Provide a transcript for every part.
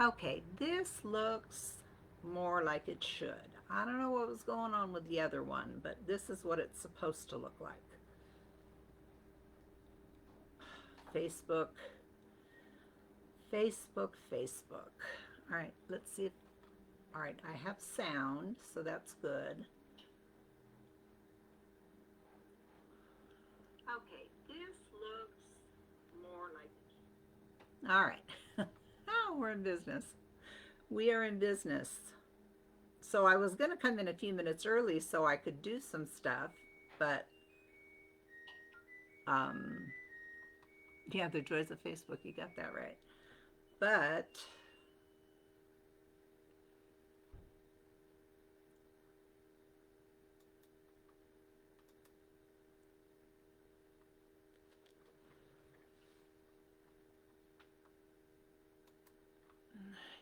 Okay, this looks more like it should. I don't know what was going on with the other one, but this is what it's supposed to look like. Facebook, Facebook, Facebook. All right, let's see if, all right, I have sound, so that's good. Okay, this looks more like, all right. Oh, we're in business. We are in business. So I was going to come in a few minutes early so I could do some stuff, but um, yeah, the joys of Facebook, you got that right. But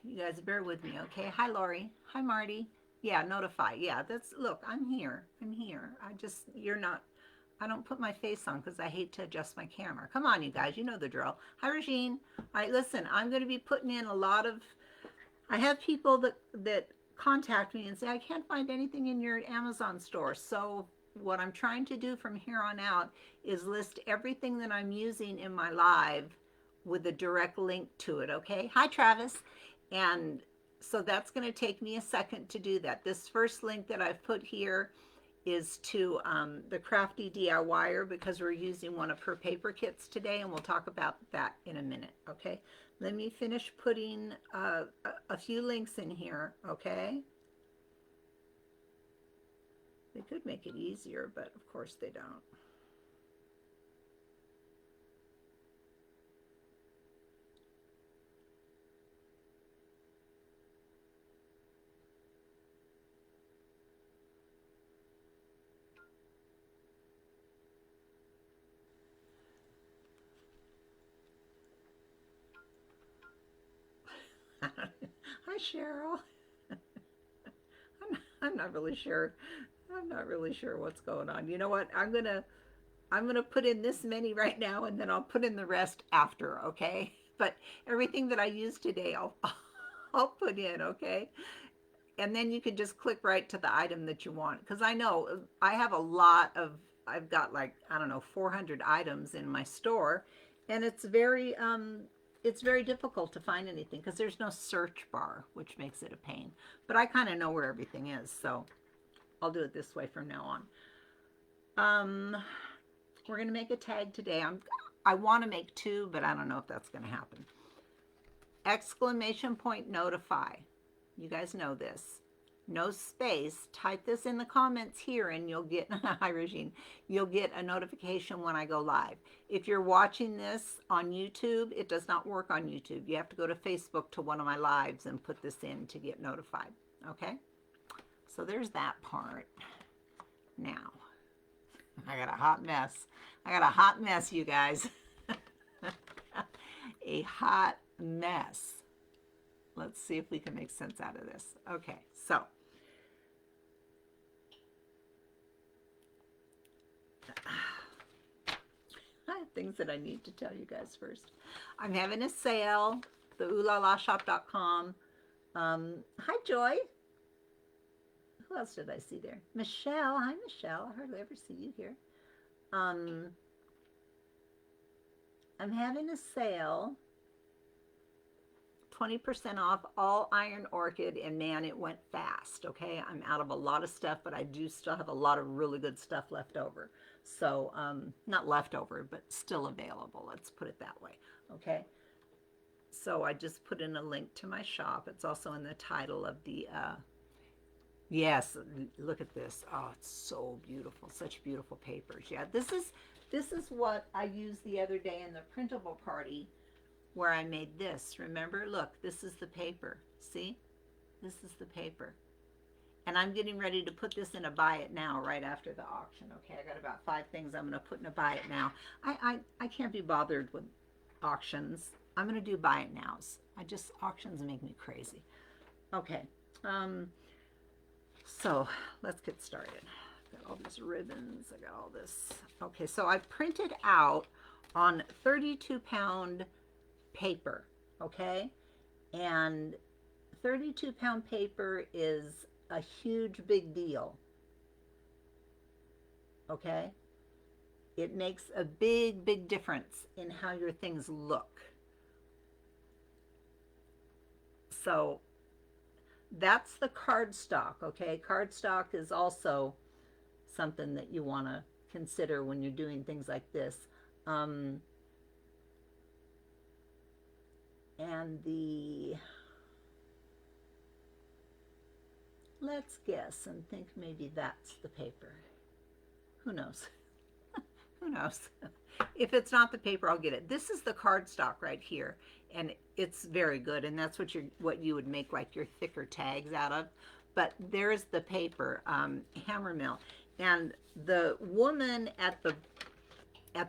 you guys bear with me, okay? Hi, Lori. Hi, Marty. Yeah, notify. Yeah, that's, look, I'm here. I'm here. I just, you're not, I don't put my face on because I hate to adjust my camera. Come on, you guys, you know the drill. Hi, Regine. All right, listen, I'm going to be putting in a lot of, I have people that contact me and say, I can't find anything in your Amazon store. So what I'm trying to do from here on out is list everything that I'm using in my live with a direct link to it, okay? Hi, Travis. And so that's going to take me a second to do that. This first link that I've put here is to the Crafty DIYer because we're using one of her paper kits today, and we'll talk about that in a minute, okay? Let me finish putting a few links in here, okay? They could make it easier, but of course they don't. Hi, Cheryl. I'm not really sure. I'm not really sure what's going on. You know what? I'm gonna put in this many right now, and then I'll put in the rest after. Okay. But everything that I use today, I'll put in. Okay. And then you can just click right to the item that you want. Because I know I have a lot of. I've got like I don't know 400 items in my store, and it's very difficult to find anything because there's no search bar, which makes it a pain. But I kind of know where everything is, so I'll do it this way from now on. Um, we're gonna make a tag today. I want to make two, but I don't know if that's gonna happen. Exclamation point notify. You guys know this. No space. Type this in the comments here and you'll get, hi Regine, you'll get a notification when I go live. If you're watching this on YouTube, it does not work on YouTube. You have to go to Facebook to one of my lives and put this in to get notified. Okay? So there's that part. Now, I got a hot mess. I got a hot mess, you guys. A hot mess. Let's see if we can make sense out of this. Okay, so I have things that I need to tell you guys first. I'm having a sale, the oolalashop.com. Hi, Joy. Who else did I see there? Michelle. Hi, Michelle. I hardly ever see you here. Um, I'm having a sale 20% off all Iron Orchid, and man, it went fast, okay? I'm out of a lot of stuff, but I do still have a lot of really good stuff left over. So, not leftover, but still available. Let's put it that way, okay? So I just put in a link to my shop. It's also in the title of the, yes, look at this. Oh, it's so beautiful. Such beautiful papers. Yeah, this is what I used the other day in the printable party where I made this. Remember? Look, this is the paper. See? This is the paper. And I'm getting ready to put this in a buy it now right after the auction. Okay, I got about 5 things I'm going to put in a buy it now. I can't be bothered with auctions. I'm going to do buy it nows. Auctions make me crazy. Okay, so let's get started. I've got all these ribbons. I got all this. Okay, so I printed out on 32-pound paper, okay? And 32-pound paper is a huge big deal, okay? It makes a big difference in how your things look. So that's the cardstock, okay? Cardstock is also something that you want to consider when you're doing things like this. Um, and let's guess and think maybe that's the paper. Who knows? Who knows? If it's not the paper, I'll get it. This is the cardstock right here, and it's very good, and that's what you would make like your thicker tags out of. But there's the paper, hammer mill, and the woman at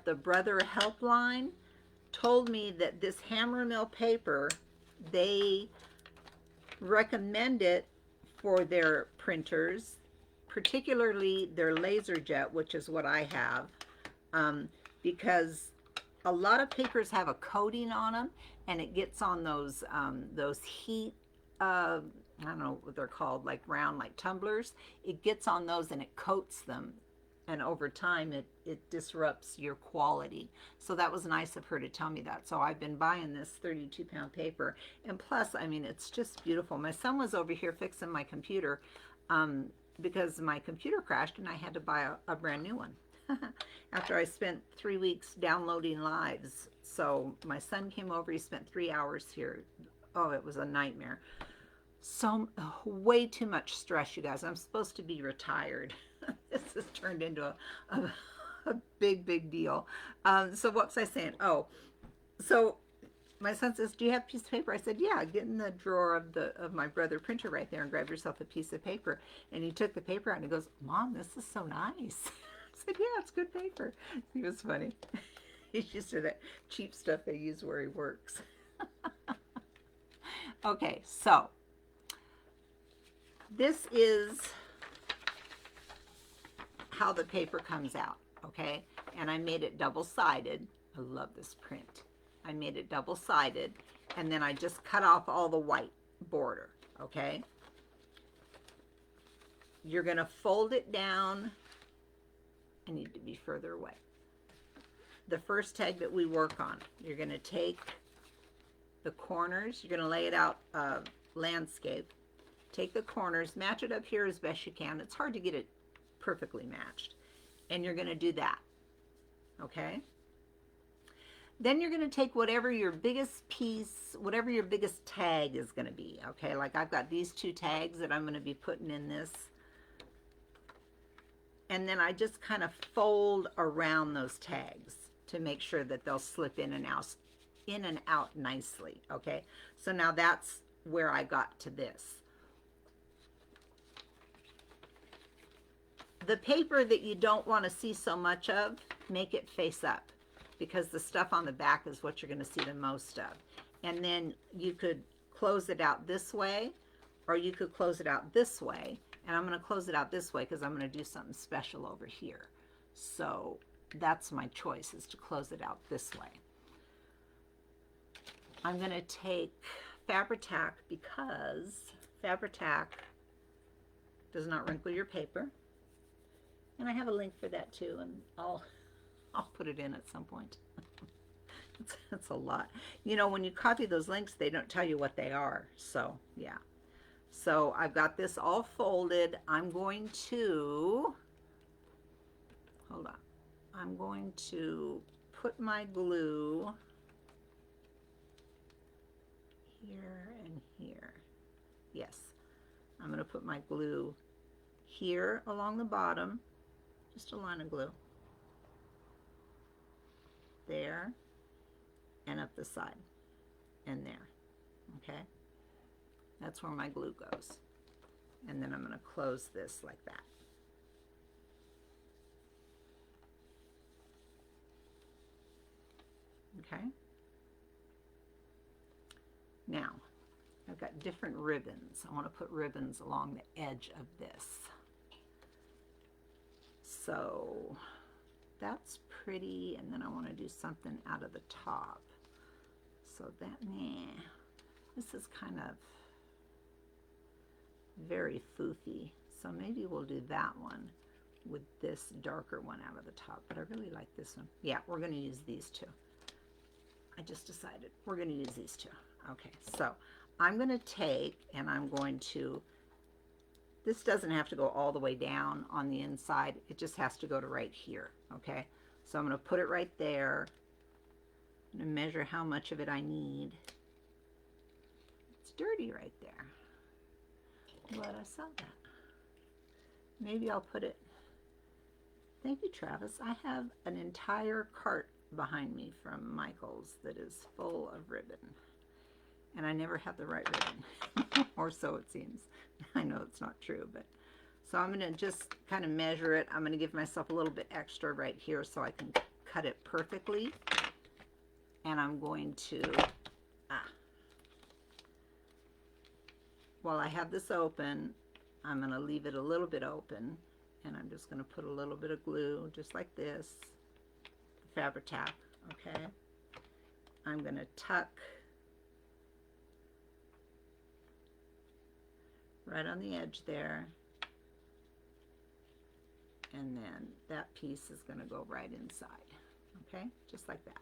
the Brother Helpline told me that this hammer mill paper, they recommend it for their printers, particularly their LaserJet, which is what I have, because a lot of papers have a coating on them, and it gets on those heat, I don't know what they're called, like round, like tumblers. It gets on those and it coats them, and over time it disrupts your quality. So that was nice of her to tell me that. So I've been buying this 32-pound paper, and plus, I mean, it's just beautiful. My son was over here fixing my computer, because my computer crashed and I had to buy a brand new one after I spent 3 weeks downloading lives. So my son came over, he spent 3 hours here. Oh, it was a nightmare. So way too much stress, you guys. I'm supposed to be retired. This has turned into a big deal. So what was I saying? Oh, so my son says, "Do you have a piece of paper?" I said, "Yeah, get in the drawer of my Brother printer right there and grab yourself a piece of paper." And he took the paper out and he goes, "Mom, this is so nice." I said, "Yeah, it's good paper." He was funny. He's used to that cheap stuff they use where he works. Okay, so this is how the paper comes out, okay? And I made it double-sided. I love this print. I made it double-sided, and then I just cut off all the white border, okay? You're gonna fold it down. I need to be further away. The first tag that we work on, you're gonna take the corners, you're gonna lay it out landscape. Take the corners, match it up here as best you can. It's hard to get it perfectly matched. And you're gonna do that, okay? Then you're gonna take whatever your biggest piece, whatever your biggest tag is gonna be, okay? Like I've got these 2 tags that I'm gonna be putting in this. And then I just kind of fold around those tags to make sure that they'll slip in and out nicely, okay? So now that's where I got to this. The paper that you don't want to see so much of, make it face up, because the stuff on the back is what you're going to see the most of. And then you could close it out this way, or you could close it out this way. And I'm going to close it out this way because I'm going to do something special over here. So that's my choice, is to close it out this way. I'm going to take Fabri-Tac, because Fabri-Tac does not wrinkle your paper. And I have a link for that too, and I'll put it in at some point. It's a lot. You know, when you copy those links, they don't tell you what they are. So, yeah. So I've got this all folded. I'm going to, hold on. I'm going to put my glue here and here. Yes. I'm going to put my glue here along the bottom. Just a line of glue. There. And up the side. And there. Okay. That's where my glue goes. And then I'm going to close this like that. Okay. Now, I've got different ribbons. I want to put ribbons along the edge of this. So that's pretty, and then I want to do something out of the top. So that, This is kind of very foofy, so maybe we'll do that one with this darker one out of the top, but I really like this one. Yeah, we're going to use these two. I just decided we're going to use these two. Okay, so I'm going to take and I'm going to, this doesn't have to go all the way down on the inside. It just has to go to right here, okay? So I'm going to put it right there. I'm going to measure how much of it I need. It's dirty right there, but I saw that. Maybe I'll put it, thank you, Travis. I have an entire cart behind me from Michael's that is full of ribbon. And I never have the right ribbon, or so it seems. I know it's not true, but so I'm going to just kind of measure it. I'm going to give myself a little bit extra right here so I can cut it perfectly. And I'm going to, while I have this open, I'm going to leave it a little bit open, and I'm just going to put a little bit of glue, just like this, fabric tack, okay? I'm going to tuck right on the edge there, and then that piece is going to go right inside, okay? Just like that,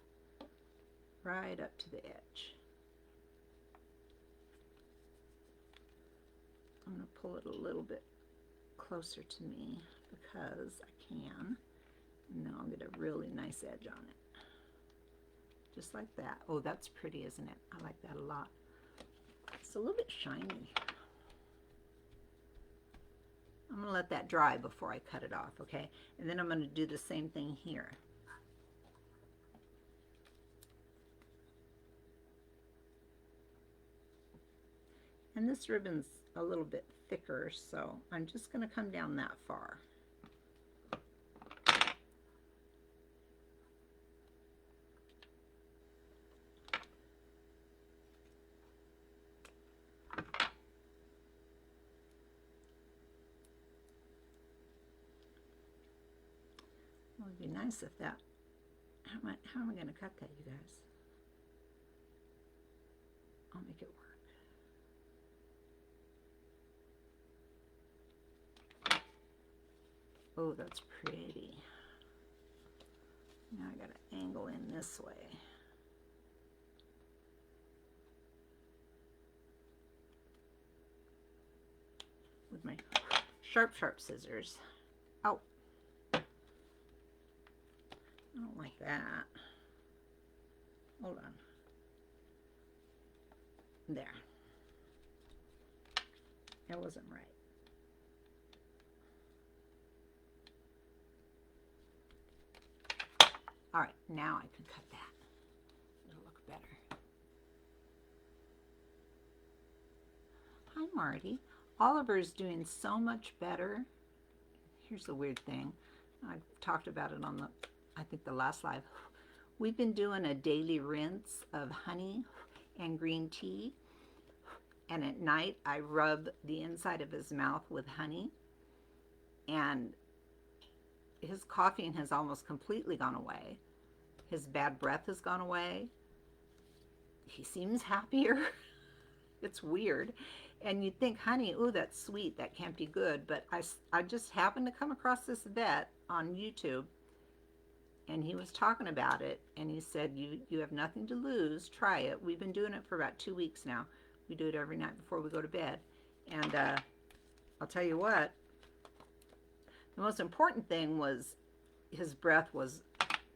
right up to the edge. I'm going to pull it a little bit closer to me because I can, and then I'll get a really nice edge on it. Just like that. Oh, that's pretty, isn't it? I like that a lot. It's a little bit shiny. I'm going to let that dry before I cut it off, okay? And then I'm going to do the same thing here. And this ribbon's a little bit thicker, so I'm just going to come down that far. It would be nice if that, how am I going to cut that, you guys? I'll make it work. Oh, that's pretty. Now I got to angle in this way. With my sharp scissors. Oh, I don't like that. Hold on. There. That wasn't right. All right, now I can cut that. It'll look better. Hi, Marty. Oliver's doing so much better. Here's the weird thing. I talked about it on the, I think the last live. We've been doing a daily rinse of honey and green tea. And at night, I rub the inside of his mouth with honey. And his coughing has almost completely gone away. His bad breath has gone away. He seems happier. It's weird. And you'd think, honey, ooh, that's sweet. That can't be good. But I just happened to come across this vet on YouTube. And he was talking about it. And he said, you have nothing to lose. Try it. We've been doing it for about 2 weeks now. We do it every night before we go to bed. And I'll tell you what. The most important thing was his breath was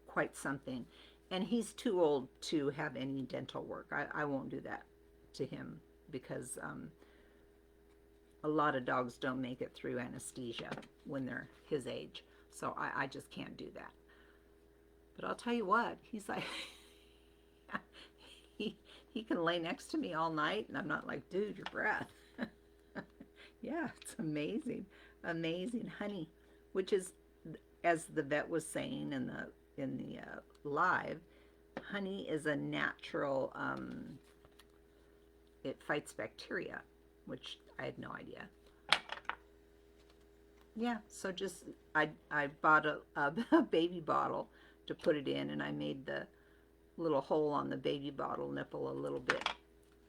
quite something. And he's too old to have any dental work. I won't do that to him because a lot of dogs don't make it through anesthesia when they're his age. So I just can't do that. But I'll tell you what, he's like, he can lay next to me all night and I'm not like, dude, your breath. Yeah, it's amazing. Amazing. Honey, which is, as the vet was saying in the live, honey is a natural, it fights bacteria, which I had no idea. Yeah, so just, I bought a baby bottle to put it in, and I made the little hole on the baby bottle nipple a little bit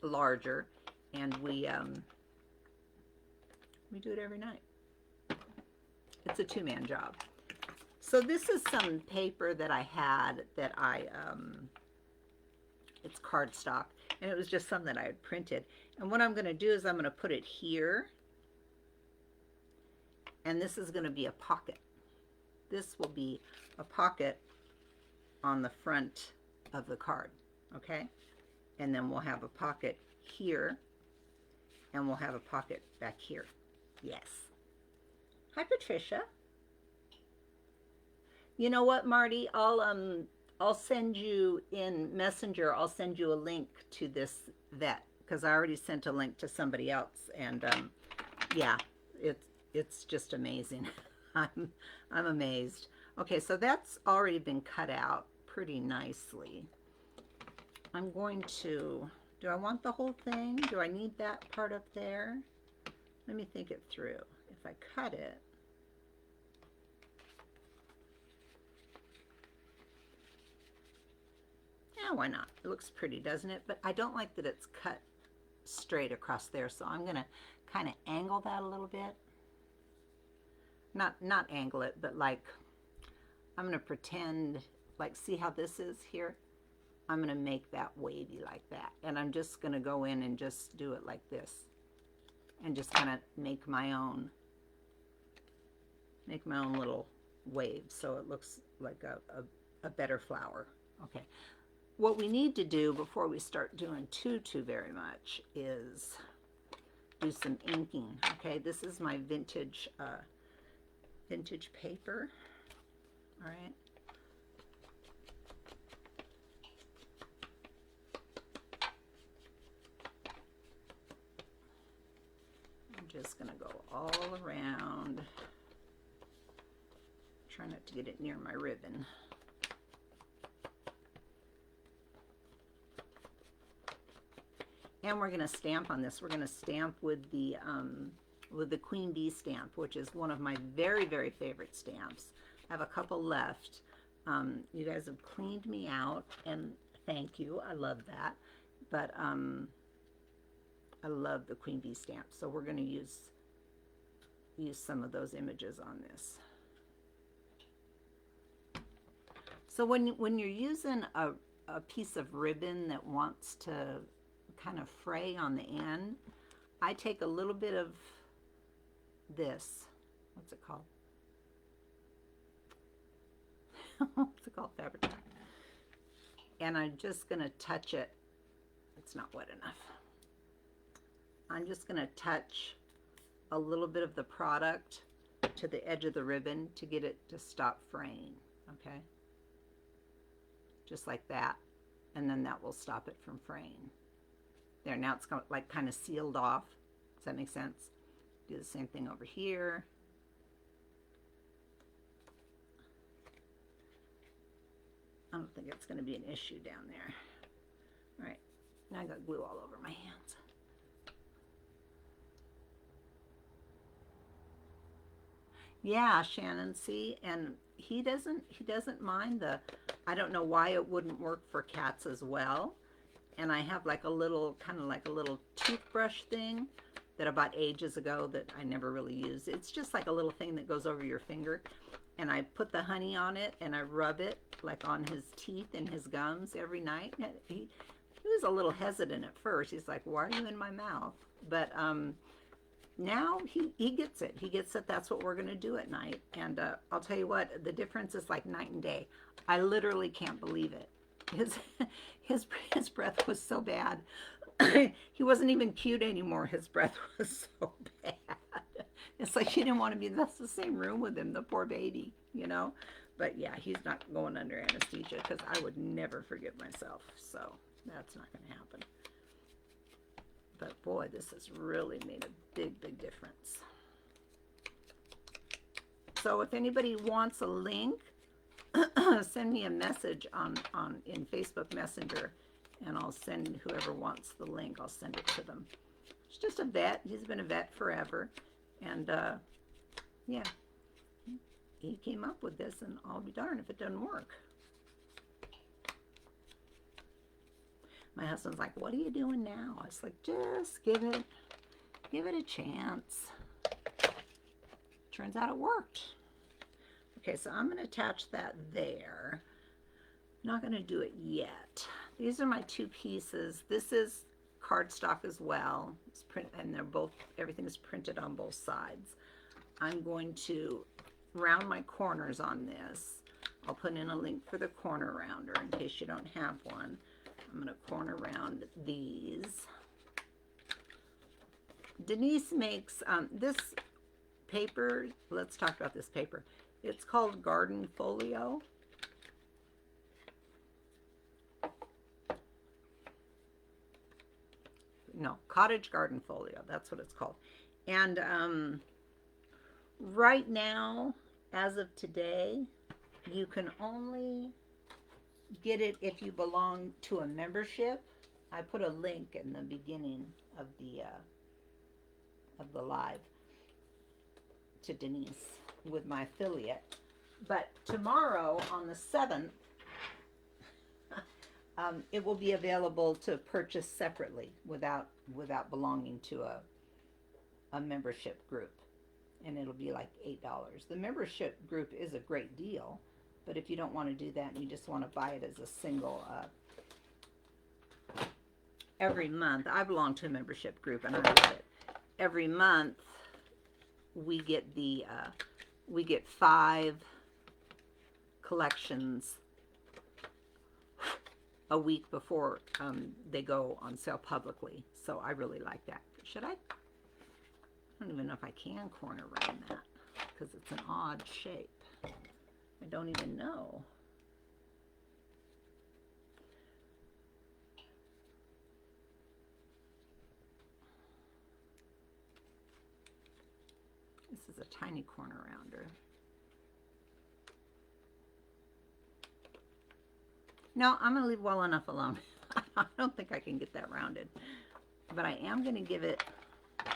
larger, and we do it every night. It's a two-man job. So this is some paper that I had that it's cardstock, and it was just some that I had printed. And what I'm going to do is I'm going to put it here, and this is going to be a pocket. This will be a pocket on the front of the card, okay? And then we'll have a pocket here, and we'll have a pocket back here. Yes. Hi, Patricia. You know what, Marty? I'll send you in Messenger. I'll send you a link to this vet because I already sent a link to somebody else, and yeah, it's just amazing. I'm amazed. Okay, so that's already been cut out pretty nicely. I'm going to. Do I want the whole thing? Do I need that part up there? Let me think it through. If I cut it. Yeah, why not? It looks pretty, doesn't it? But I don't like that it's cut straight across there, so I'm going to kind of angle that a little bit. Not angle it, but like I'm going to pretend, like, see how this is here? I'm going to make that wavy like that. And I'm just going to go in and just do it like this. And just kind of make my own little wave so it looks like a better flower. Okay. What we need to do before we start doing too very much is do some inking. Okay, this is my vintage paper. All right. I'm just gonna go all around. Try not to get it near my ribbon. And we're going to stamp on this. We're going to stamp with the Queen Bee stamp, which is one of my very favorite stamps. I have a couple left. You guys have cleaned me out, and thank you. I love that. But I love the Queen Bee stamp, so we're going to use some of those images on this. So when you're using a piece of ribbon that wants to kind of fray on the end, I take a little bit of this. What's it called? What's it called? Fabric tack. And I'm just going to touch it. It's not wet enough. I'm just going to touch a little bit of the product to the edge of the ribbon to get it to stop fraying. Okay? Just like that. And then that will stop it from fraying. There, now it's like kind of sealed off. Does that make sense? Do the same thing over here. I don't think it's going to be an issue down there. All right, now I got glue all over my hands. Yeah, Shannon, see, and he doesn't mind the, I don't know why it wouldn't work for cats as well. And I have like a little, kind of like a little toothbrush thing that I bought ages ago that I never really used. It's just like a little thing that goes over your finger. And I put the honey on it and I rub it like on his teeth and his gums every night. And he was a little hesitant at first. He's like, why are you in my mouth? But now he gets it. He gets that that's what we're going to do at night. And I'll tell you what, the difference is like night and day. I literally can't believe it. His breath was so bad. He wasn't even cute anymore. His breath was so bad. It's like you didn't want to be in the same room with him, the poor baby, you know. But yeah, he's not going under anesthesia because I would never forgive myself. So that's not going to happen. But boy, this has really made a big difference. So if anybody wants a link, send me a message in Facebook Messenger, and I'll send whoever wants the link. I'll send it to them. It's just a vet. He's been a vet forever, and yeah, he came up with this, and I'll be darned if it doesn't work. My husband's like, what are you doing now? I was like, just give it a chance. Turns out it worked. Okay, so I'm going to attach that there. Not going to do it yet. These are my two pieces. This is cardstock as well. It's print, and they're both, everything is printed on both sides. I'm going to round my corners on this. I'll put in a link for the corner rounder in case you don't have one. I'm going to corner round these. Denise makes this paper. Let's talk about this paper. It's called Garden Folio. No, Cottage Garden Folio. That's what it's called. And right now, as of today, you can only get it if you belong to a membership. I put a link in the beginning of the live to Denise with my affiliate. But tomorrow on the 7th, it will be available to purchase separately without belonging to a membership group, and it'll be like $8. The membership group is a great deal, but if you don't want to do that and you just want to buy it as a single, every month, I belong to a membership group and I love it. Every month we get we get 5 collections a week before they go on sale publicly. So I really like that. Should I don't even know if I can corner round that because it's an odd shape. I don't even know. This is a tiny corner rounder. No, I'm going to leave well enough alone. I don't think I can get that rounded. But I am going to give it, I'm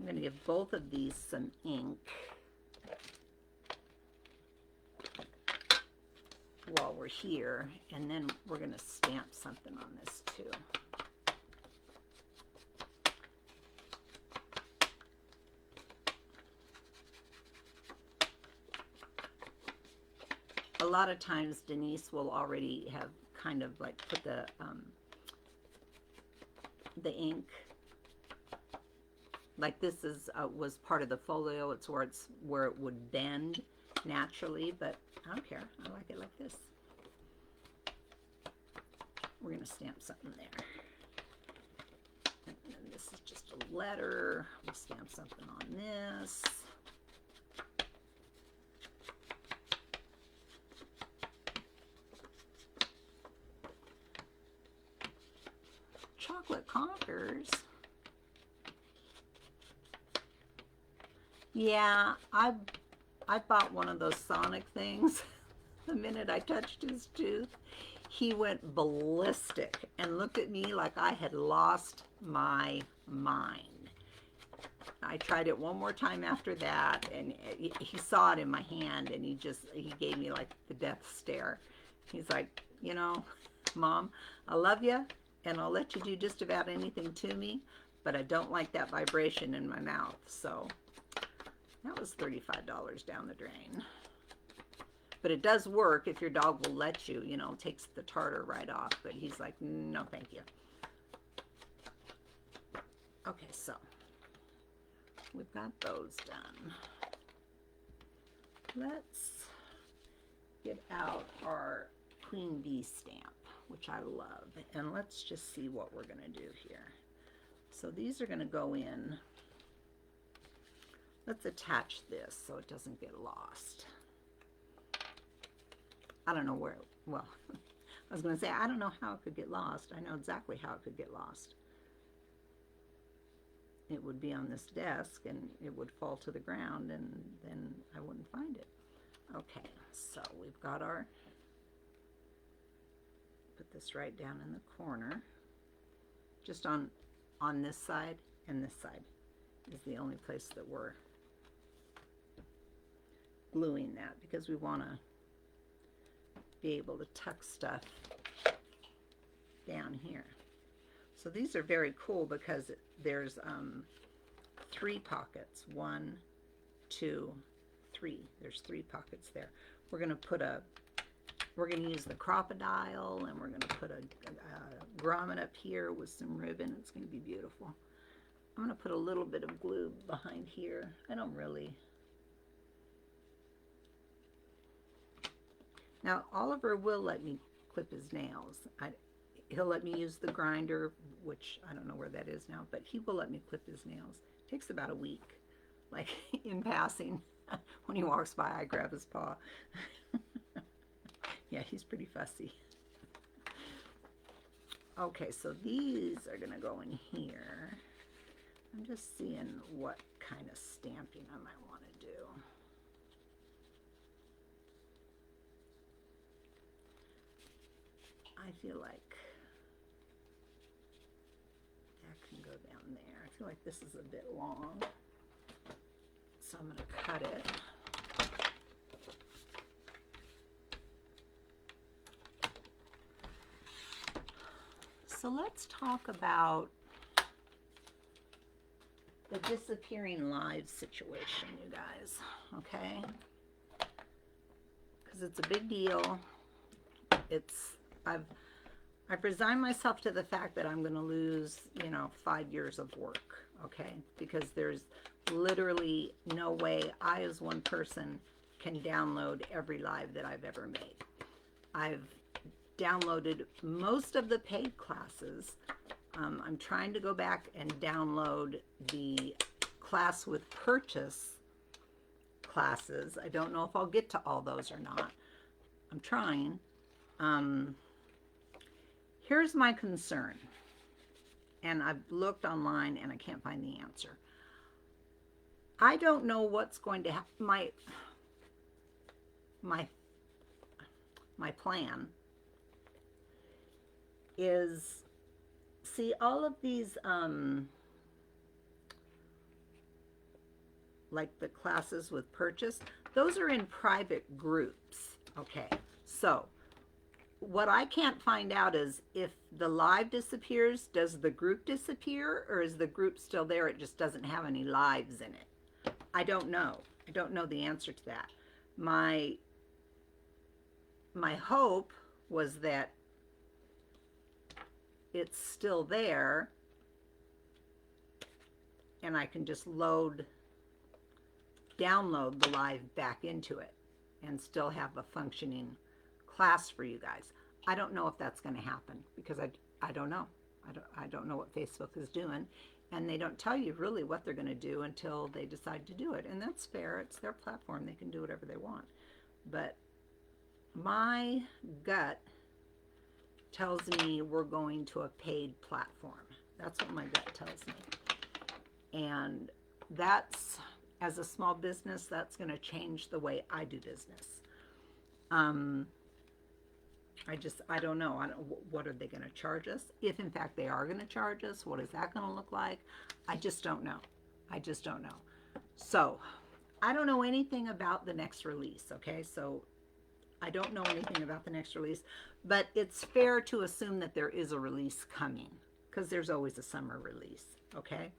going to give both of these some ink while we're here. And then we're going to stamp something on this too. A lot of times Denise will already have kind of like put the ink, like this is was part of the folio. It's where it would bend naturally, but I don't care. I like it like this. We're gonna stamp something there, and then this is just a letter. We'll stamp something on this. Chocolate Conquers. Yeah, I bought one of those Sonic things. The minute I touched his tooth, he went ballistic and looked at me like I had lost my mind. I tried it one more time after that, and he saw it in my hand, and he gave me like the death stare. He's like, you know, Mom, I love you, and I'll let you do just about anything to me, but I don't like that vibration in my mouth. So that was $35 down the drain. But it does work if your dog will let you, you know, takes the tartar right off. But he's like, no, thank you. Okay, so we've got those done. Let's get out our Queen Bee stamp, which I love. And let's just see what we're going to do here. So these are going to go in. Let's attach this so it doesn't get lost. I don't know where, well, I was going to say, I don't know how it could get lost. I know exactly how it could get lost. It would be on this desk and it would fall to the ground and then I wouldn't find it. Okay, so we've got our, put this right down in the corner. Just on this side and this side is the only place that we're gluing that, because we want to be able to tuck stuff down here. So these are very cool because there's 3 pockets. 1, 2, 3. There's 3 pockets there. We're going to use the crocodile, and we're going to put a grommet up here with some ribbon. It's going to be beautiful. I'm going to put a little bit of glue behind here. I don't really. Now, Oliver will let me clip his nails. He'll let me use the grinder, which I don't know where that is now, but he will let me clip his nails. It takes about a week. Like in passing, when he walks by, I grab his paw. Yeah, he's pretty fussy. Okay, so these are going to go in here. I'm just seeing what kind of stamping I might want to do. I feel like that can go down there. I feel like this is a bit long, so I'm going to cut it. So let's talk about the disappearing lives situation, you guys, okay? Because it's a big deal. I've resigned myself to the fact that I'm going to lose, 5 years of work, okay? Because there's literally no way I, as one person, can download every live that I've ever made. I've downloaded most of the paid classes. I'm trying to go back and download the class with purchase classes. I don't know if I'll get to all those or not. I'm trying. Here's my concern, and I've looked online and I can't find the answer. I don't know what's going to happen. My plan is, see all of these like the classes with purchase, those are in private groups. Okay, so what I can't find out is if the live disappears, does the group disappear, or is the group still there? It just doesn't have any lives in it. I don't know. I don't know the answer to that. My hope was that it's still there and I can just download the live back into it and still have a functioning class for you guys. I don't know if that's going to happen because I don't know. I don't know what Facebook is doing, and they don't tell you really what they're going to do until they decide to do it, and that's fair. It's their platform. They can do whatever they want. But my gut tells me we're going to a paid platform. That's what my gut tells me. And that's, as a small business, that's going to change the way I do business. I don't know. What are they going to charge us? If in fact they are going to charge us, what is that going to look like? I just don't know. I just don't know. So I don't know anything about the next release. Okay. So I don't know anything about the next release, but it's fair to assume that there is a release coming because there's always a summer release. Okay.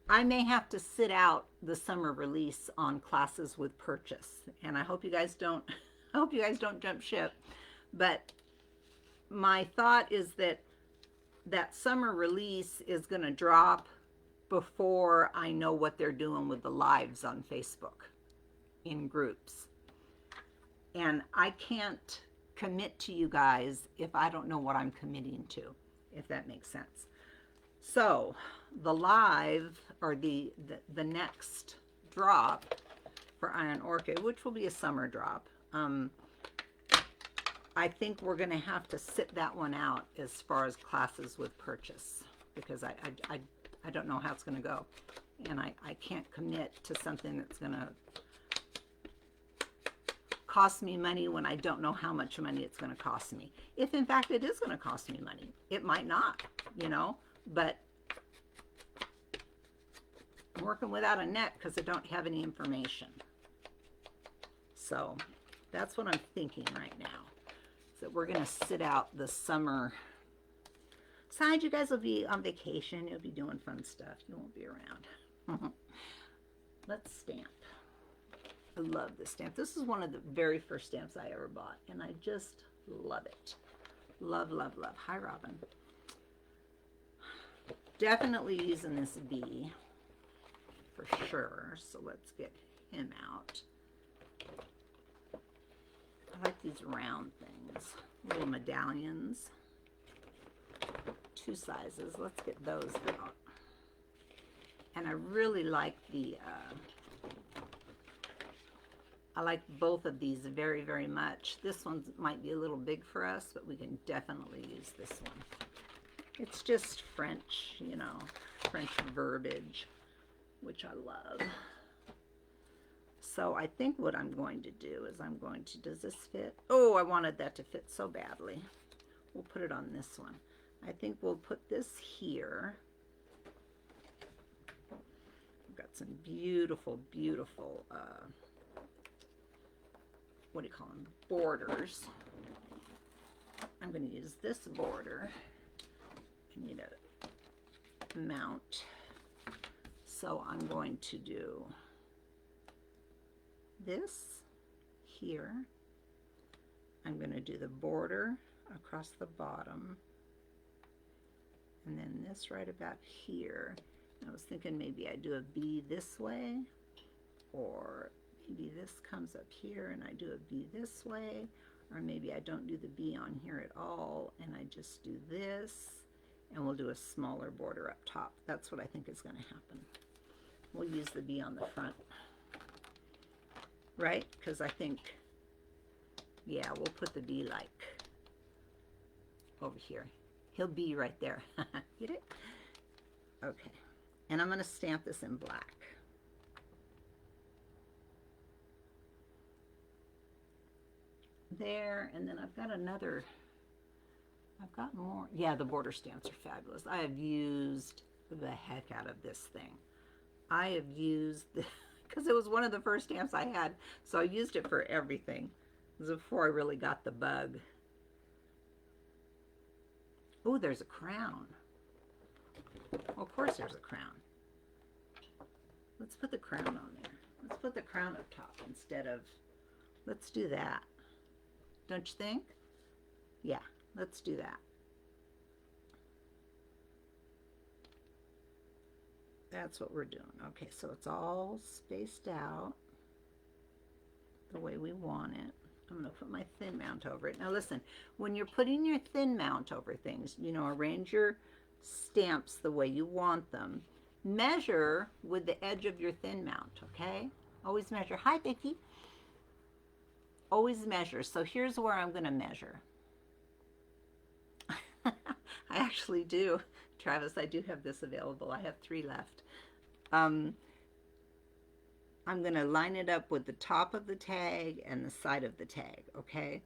I may have to sit out the summer release on classes with purchase, and I hope you guys don't jump ship. But my thought is that that summer release is going to drop before I know what they're doing with the lives on Facebook in groups. And I can't commit to you guys if I don't know what I'm committing to, if that makes sense. So the live, or the next drop for Iron Orchid, which will be a summer drop, I think we're going to have to sit that one out as far as classes with purchase, because I don't know how it's going to go, and I can't commit to something that's going to cost me money when I don't know how much money it's going to cost me. If in fact it is going to cost me money, it might not, but I'm working without a net because I don't have any information. So that's what I'm thinking right now. that we're going to sit out the summer. Besides, you guys will be on vacation. You'll be doing fun stuff. You won't be around. Let's stamp. I love this stamp. This is one of the very first stamps I ever bought, and I just love it. Love, love, love. Hi, Robin. Definitely using this bee for sure. So let's get him out. I like these round things, little medallions. 2 sizes. Let's get those out. And I really like the, I like both of these very, very much. This one might be a little big for us, but we can definitely use this one. It's just French, you know, French verbiage, which I love. So I think what I'm going to do is I'm going to, does this fit? Oh, I wanted that to fit so badly. We'll put it on this one. I think we'll put this here. We've got some beautiful, beautiful, what do you call them? Borders. I'm going to use this border. I need a mount. So I'm going to do this here. I'm going to do the border across the bottom. And then this right about here. I was thinking maybe I do a B this way, or maybe this comes up here and I do a B this way, or maybe I don't do the B on here at all and I just do this, and we'll do a smaller border up top. That's what I think is going to happen. We'll use the B on the front, right? Because I think, yeah, we'll put the B like over here. He'll be right there. Get it? Okay. And I'm going to stamp this in black. There, and then I've got another, I've got more. Yeah, the border stamps are fabulous. I have used the heck out of this thing. I have used, because it was one of the first stamps I had, so I used it for everything. It was before I really got the bug. Oh, there's a crown. Well, of course there's a crown. Let's put the crown on there. Let's put the crown up top instead of, let's do that. Don't you think? Yeah, let's do that. That's what we're doing. Okay, so it's all spaced out the way we want it. I'm going to put my thin mount over it. Now listen, when you're putting your thin mount over things, you know, arrange your stamps the way you want them. Measure with the edge of your thin mount, okay? Always measure. Hi, Vicki. Always measure. So here's where I'm going to measure. I actually do. Travis, I do have this available. I have 3 left. I'm going to line it up with the top of the tag and the side of the tag, okay?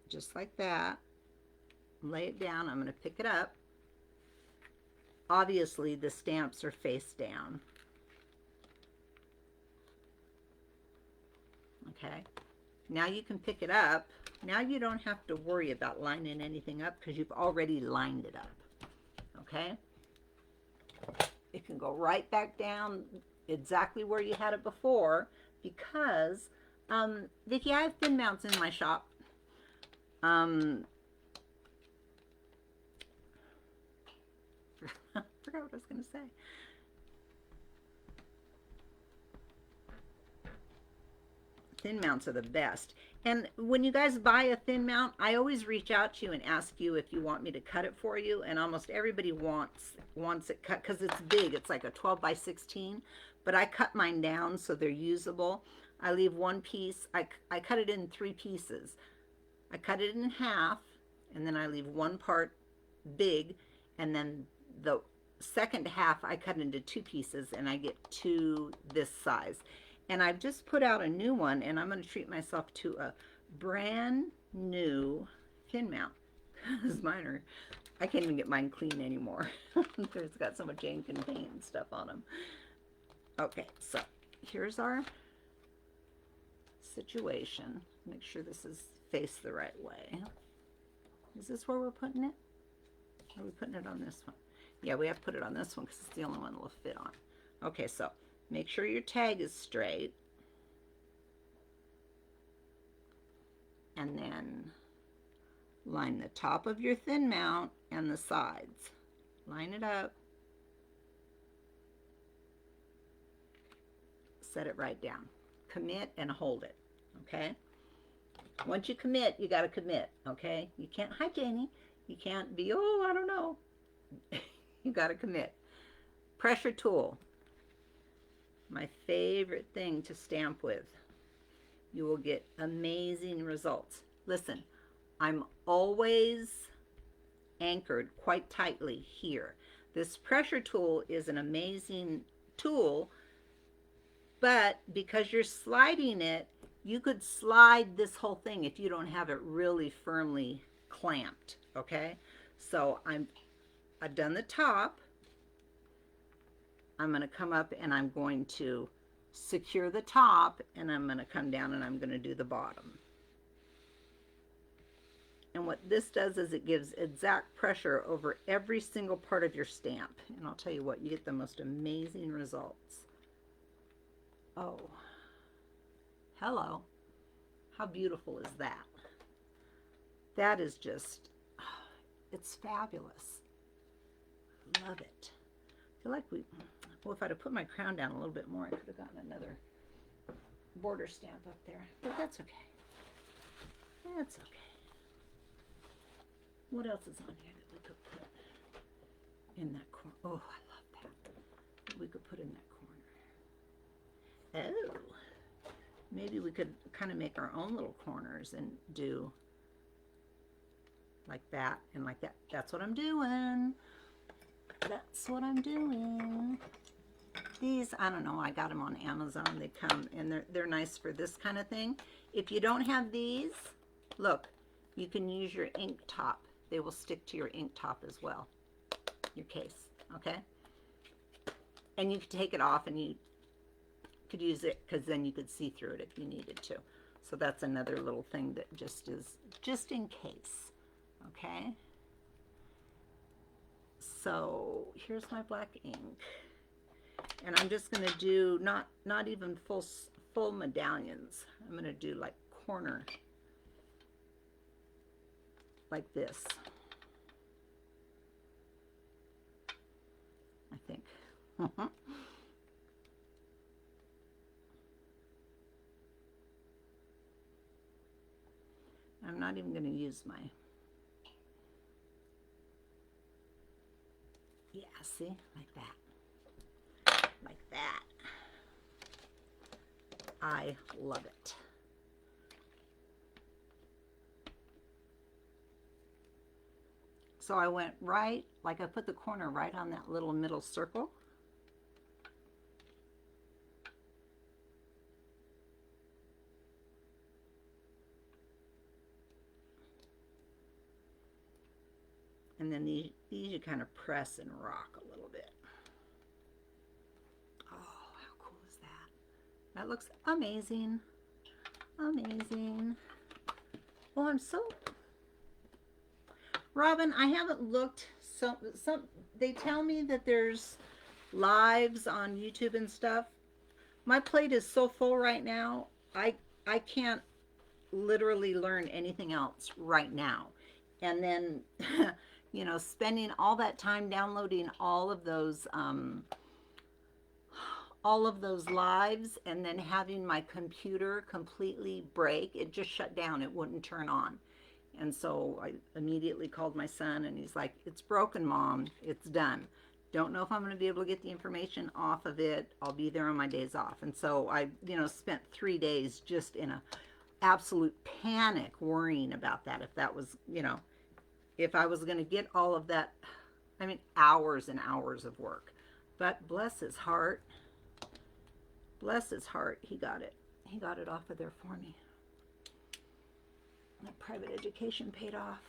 Just like that. Lay it down. I'm going to pick it up. Obviously, the stamps are face down. Okay. Now you can pick it up. Now you don't have to worry about lining anything up because you've already lined it up. Okay? It can go right back down exactly where you had it before because, Vicki, I have thin mounts in my shop. I forgot what I was going to say. Thin mounts are the best. And when you guys buy a thin mount, I always reach out to you and ask you if you want me to cut it for you. And almost everybody wants it cut because it's big. It's like a 12 by 16. But I cut mine down so they're usable. I leave one piece. I cut it in 3 pieces. I cut it in half, and then I leave one part big, and then the second half I cut into 2 pieces, and I get 2 this size. And I've just put out a new one, and I'm going to treat myself to a brand new thin mount. Because mine are, I can't even get mine clean anymore. It's got so much ink and paint and stuff on them. Okay, so here's our situation. Make sure this is faced the right way. Is this where we're putting it? Are we putting it on this one? Yeah, we have to put it on this one because it's the only one it'll fit on. Okay, so make sure your tag is straight. And then line the top of your thin mount and the sides. Line it up. Set it right down. Commit and hold it, okay? Once you commit, you got to commit, okay? You can't, hi Janie, you can't be, oh, I don't know. You got to commit. Pressure tool, my favorite thing to stamp with. You will get amazing results. Listen, I'm always anchored quite tightly here. This pressure tool is an amazing tool, but because you're sliding it, you could slide this whole thing if you don't have it really firmly clamped, okay? So I've done the top. I'm going to come up and I'm going to secure the top, and I'm going to come down and I'm going to do the bottom. And what this does is it gives exact pressure over every single part of your stamp. And I'll tell you what, you get the most amazing results. Oh, hello. How beautiful is that? That is just, it's fabulous. Love it. I feel like well, if I'd have put my crown down a little bit more, I could have gotten another border stamp up there. But that's okay. That's okay. What else is on here that we could put in that corner? Oh, I love that. That we could put in that corner. Oh, maybe we could kind of make our own little corners and do like that and like that. That's what I'm doing. That's what I'm doing. These, I don't know, I got them on Amazon. They come and they're nice for this kind of thing. If you don't have these, look, you can use your ink top. They will stick to your ink top as well, your case, okay? And you could take it off and you could use it because then you could see through it if you needed to. So that's another little thing that just is just in case, okay? So here's my black ink. And I'm just going to do not even full medallions. I'm going to do like corner, like this, I think. I'm not even going to use my, yeah, see, like that, like that. I love it. So I went right, like I put the corner right on that little middle circle. And then these you kind of press and rock a little bit. Oh, how cool is that? That looks amazing. Amazing. Oh, I'm so... Robin, I haven't looked. They tell me that there's lives on YouTube and stuff. My plate is so full right now. I can't literally learn anything else right now. And then, you know, spending all that time downloading all of those lives, and then having my computer completely break. It just shut down. It wouldn't turn on. And so I immediately called my son, and he's like, it's broken, Mom. It's done. Don't know if I'm going to be able to get the information off of it. I'll be there on my days off. And so I, you know, spent 3 days just in a absolute panic worrying about that. If that was, you know, if I was going to get all of that, I mean, hours and hours of work. But bless his heart. Bless his heart. He got it. He got it off of there for me. That private education paid off.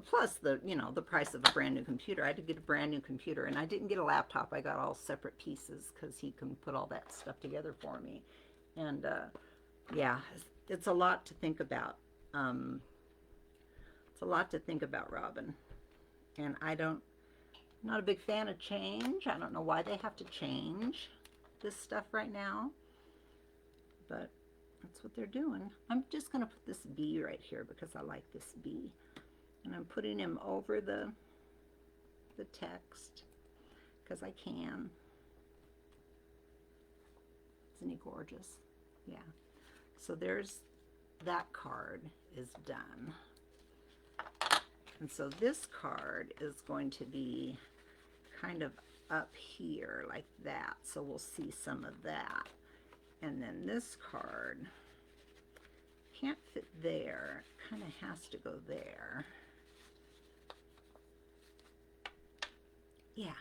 Plus the, you know, the price of a brand new computer. I had to get a brand new computer, and I didn't get a laptop. I got all separate pieces because he can put all that stuff together for me. And yeah, it's a lot to think about. Um, it's a lot to think about, Robin. And I'm not a big fan of change. I don't know why they have to change this stuff right now, but that's what they're doing. I'm just going to put this bee right here because I like this bee. And I'm putting him over the text because I can. Isn't he gorgeous? Yeah. So there's that card is done. And so this card is going to be kind of up here like that. So we'll see some of that. And then this card can't fit there. It kind of has to go there. Yeah,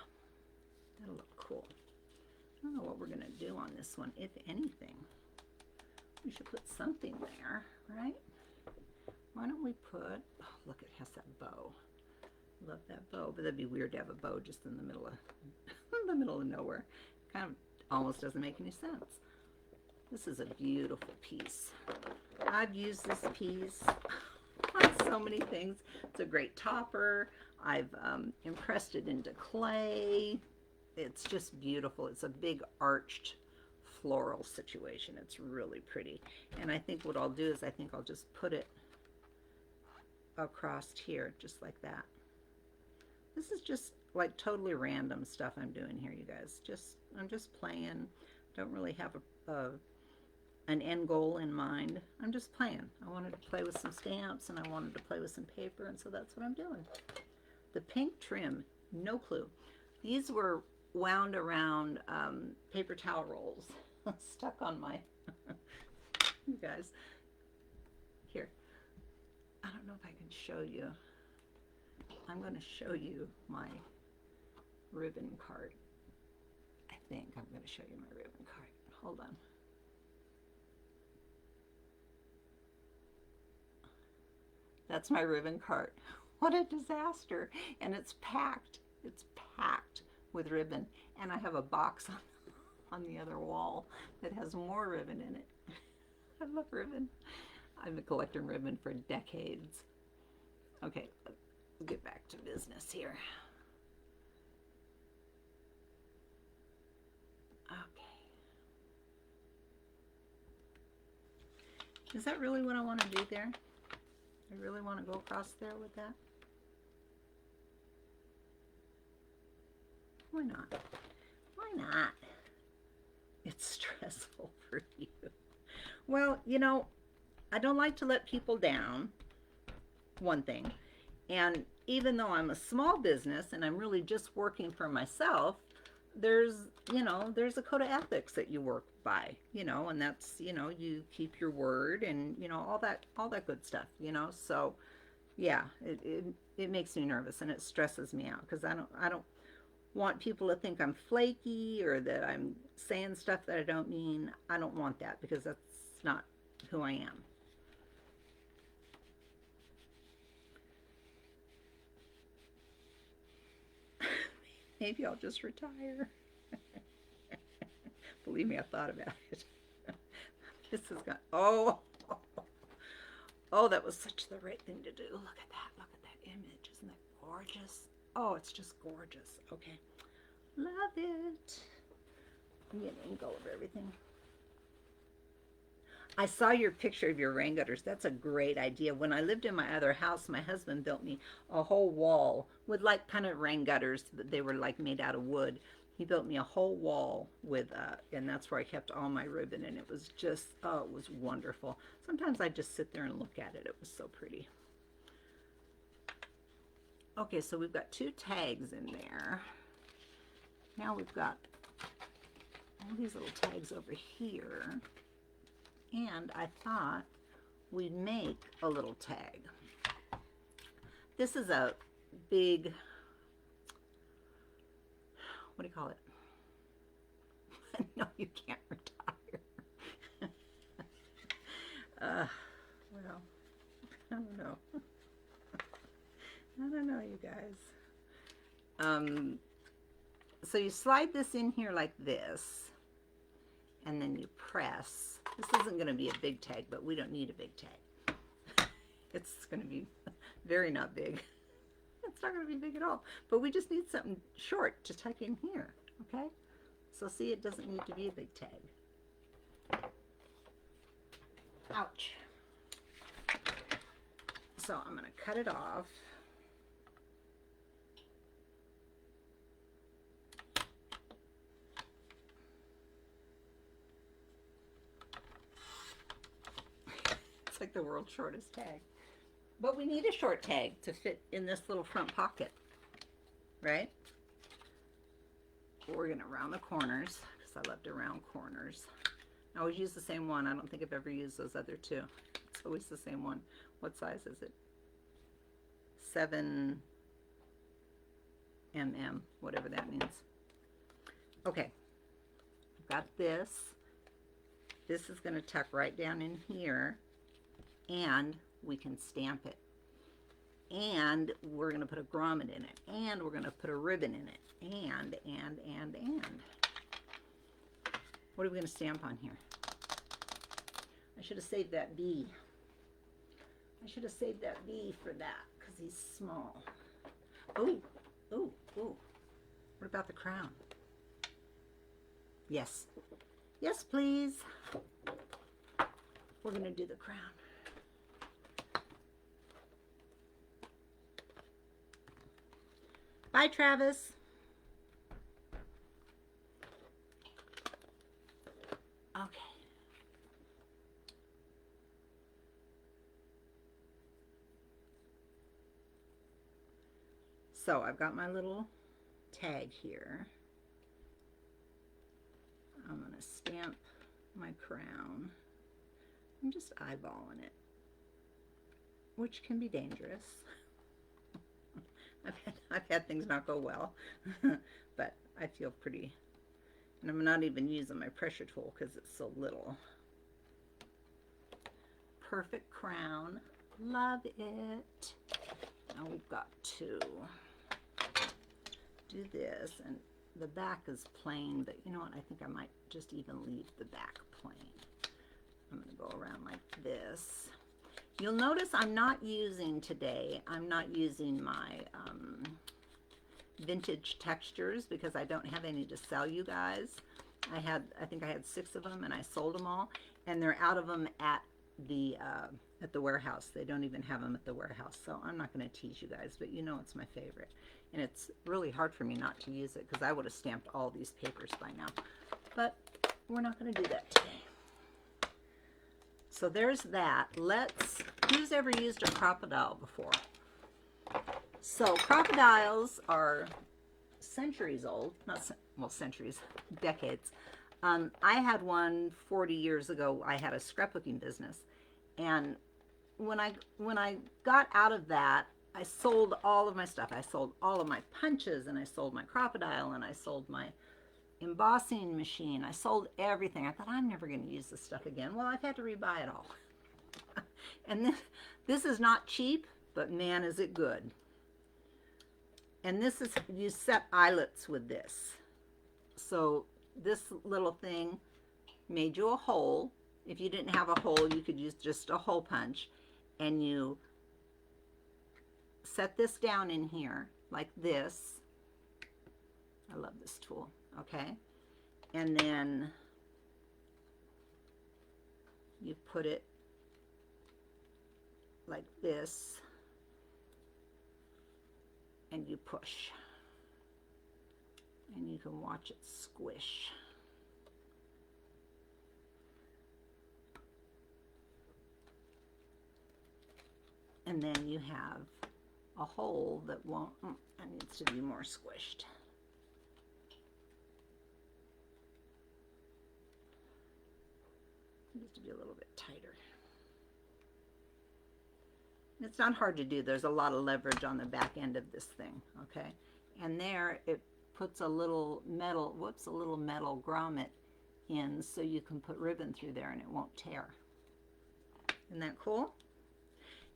that'll look cool. I don't know what we're going to do on this one, if anything. We should put something there, right? Why don't we put, oh, look, it has that bow. Love that bow, but that'd be weird to have a bow just in the middle of, the middle of nowhere. Kind of almost doesn't make any sense. This is a beautiful piece. I've used this piece on so many things. It's a great topper. I've impressed it into clay. It's just beautiful. It's a big arched floral situation. It's really pretty. And I think what I'll do is I think I'll just put it across here just like that. This is just like totally random stuff I'm doing here, you guys. I'm just playing. Don't really have an end goal in mind. I'm just playing. I wanted to play with some stamps and I wanted to play with some paper, and so that's what I'm doing. The pink trim, no clue. These were wound around paper towel rolls stuck on my, you guys, here. I don't know if I can show you. I'm going to show you my ribbon card. I think I'm going to show you my ribbon card. Hold on. That's my ribbon cart. What a disaster. And it's packed. It's packed with ribbon. And I have a box on the other wall that has more ribbon in it. I love ribbon. I've been collecting ribbon for decades. Okay, we'll get back to business here. Okay. Is that really what I want to do there? I really want to go across there with that? Why not? Why not? It's stressful for you. Well, you know, I don't like to let people down, one thing. And even though I'm a small business and I'm really just working for myself, there's, you know, there's a code of ethics that you work by, you know, and that's, you know, you keep your word and, you know, all that good stuff, you know. So yeah, it makes me nervous and it stresses me out because I don't want people to think I'm flaky or that I'm saying stuff that I don't mean. I don't want that because that's not who I am. Maybe I'll just retire. Believe me, I thought about it. This has got, oh, that was such the right thing to do. Look at that image. Isn't that gorgeous? Oh, it's just gorgeous. Okay, love it. I'm getting an angle of everything. I saw your picture of your rain gutters. That's a great idea. When I lived in my other house, my husband built me a whole wall with like kind of rain gutters. They were like made out of wood. He built me a whole wall with, and that's where I kept all my ribbon. And it was just, oh, it was wonderful. Sometimes I just sit there and look at it. It was so pretty. Okay, so we've got 2 tags in there. Now we've got all these little tags over here. And I thought we'd make a little tag. This is a big, what do you call it? No, you can't retire. Well, I don't know. I don't know, you guys. So you slide this in here like this, and then you press. This isn't going to be a big tag, but we don't need a big tag. It's going to be very not big. It's not going to be big at all. But we just need something short to tuck in here, okay? So see, it doesn't need to be a big tag. Ouch. So I'm going to cut it off. It's like the world's shortest tag. But we need a short tag to fit in this little front pocket, right? We're going to round the corners, because I love to round corners. I always use the same one. I don't think I've ever used those other two. It's always the same one. What size is it? 7 mm, whatever that means. Okay, I've got this. This is going to tuck right down in here, and we can stamp it. And we're going to put a grommet in it, and we're going to put a ribbon in it, and. What are we going to stamp on here? I should have saved that B. I should have saved that B for that, because he's small. Ooh, ooh, ooh. What about the crown? Yes. Yes, please. We're going to do the crown. Bye, Travis. Okay. So I've got my little tag here. I'm going to stamp my crown. I'm just eyeballing it, which can be dangerous. I've had things not go well, but I feel pretty. And I'm not even using my pressure tool because it's so little. Perfect crown. Love it. Now we've got to do this, and the back is plain, but you know what? I think I might just even leave the back plain. I'm going to go around like this. You'll notice I'm not using today, I'm not using my vintage textures because I don't have any to sell you guys. I think I had 6 of them and I sold them all, and they're out of them at the warehouse. They don't even have them at the warehouse, so I'm not going to tease you guys, but you know it's my favorite. And it's really hard for me not to use it because I would have stamped all these papers by now. But we're not going to do that today. So there's that. Who's ever used a crocodile before? So crocodiles are centuries old, well, centuries, decades. I had one 40 years ago. I had a scrapbooking business, and when I got out of that, I sold all of my stuff. I sold all of my punches, and I sold my crocodile, and I sold my embossing machine. I sold everything. I thought, I'm never going to use this stuff again. Well, I've had to rebuy it all. And this is not cheap, but man, is it good. And this is, you set eyelets with this. So this little thing made you a hole. If you didn't have a hole, you could use just a hole punch. And you set this down in here like this. I love this tool. Okay, and then you put it like this, and you push, and you can watch it squish. And then you have a hole that won't, that needs to be more squished. Needs to be a little bit tighter. It's not hard to do. There's a lot of leverage on the back end of this thing, okay? And there it puts a little metal, a little metal grommet in so you can put ribbon through there and it won't tear. Isn't that cool?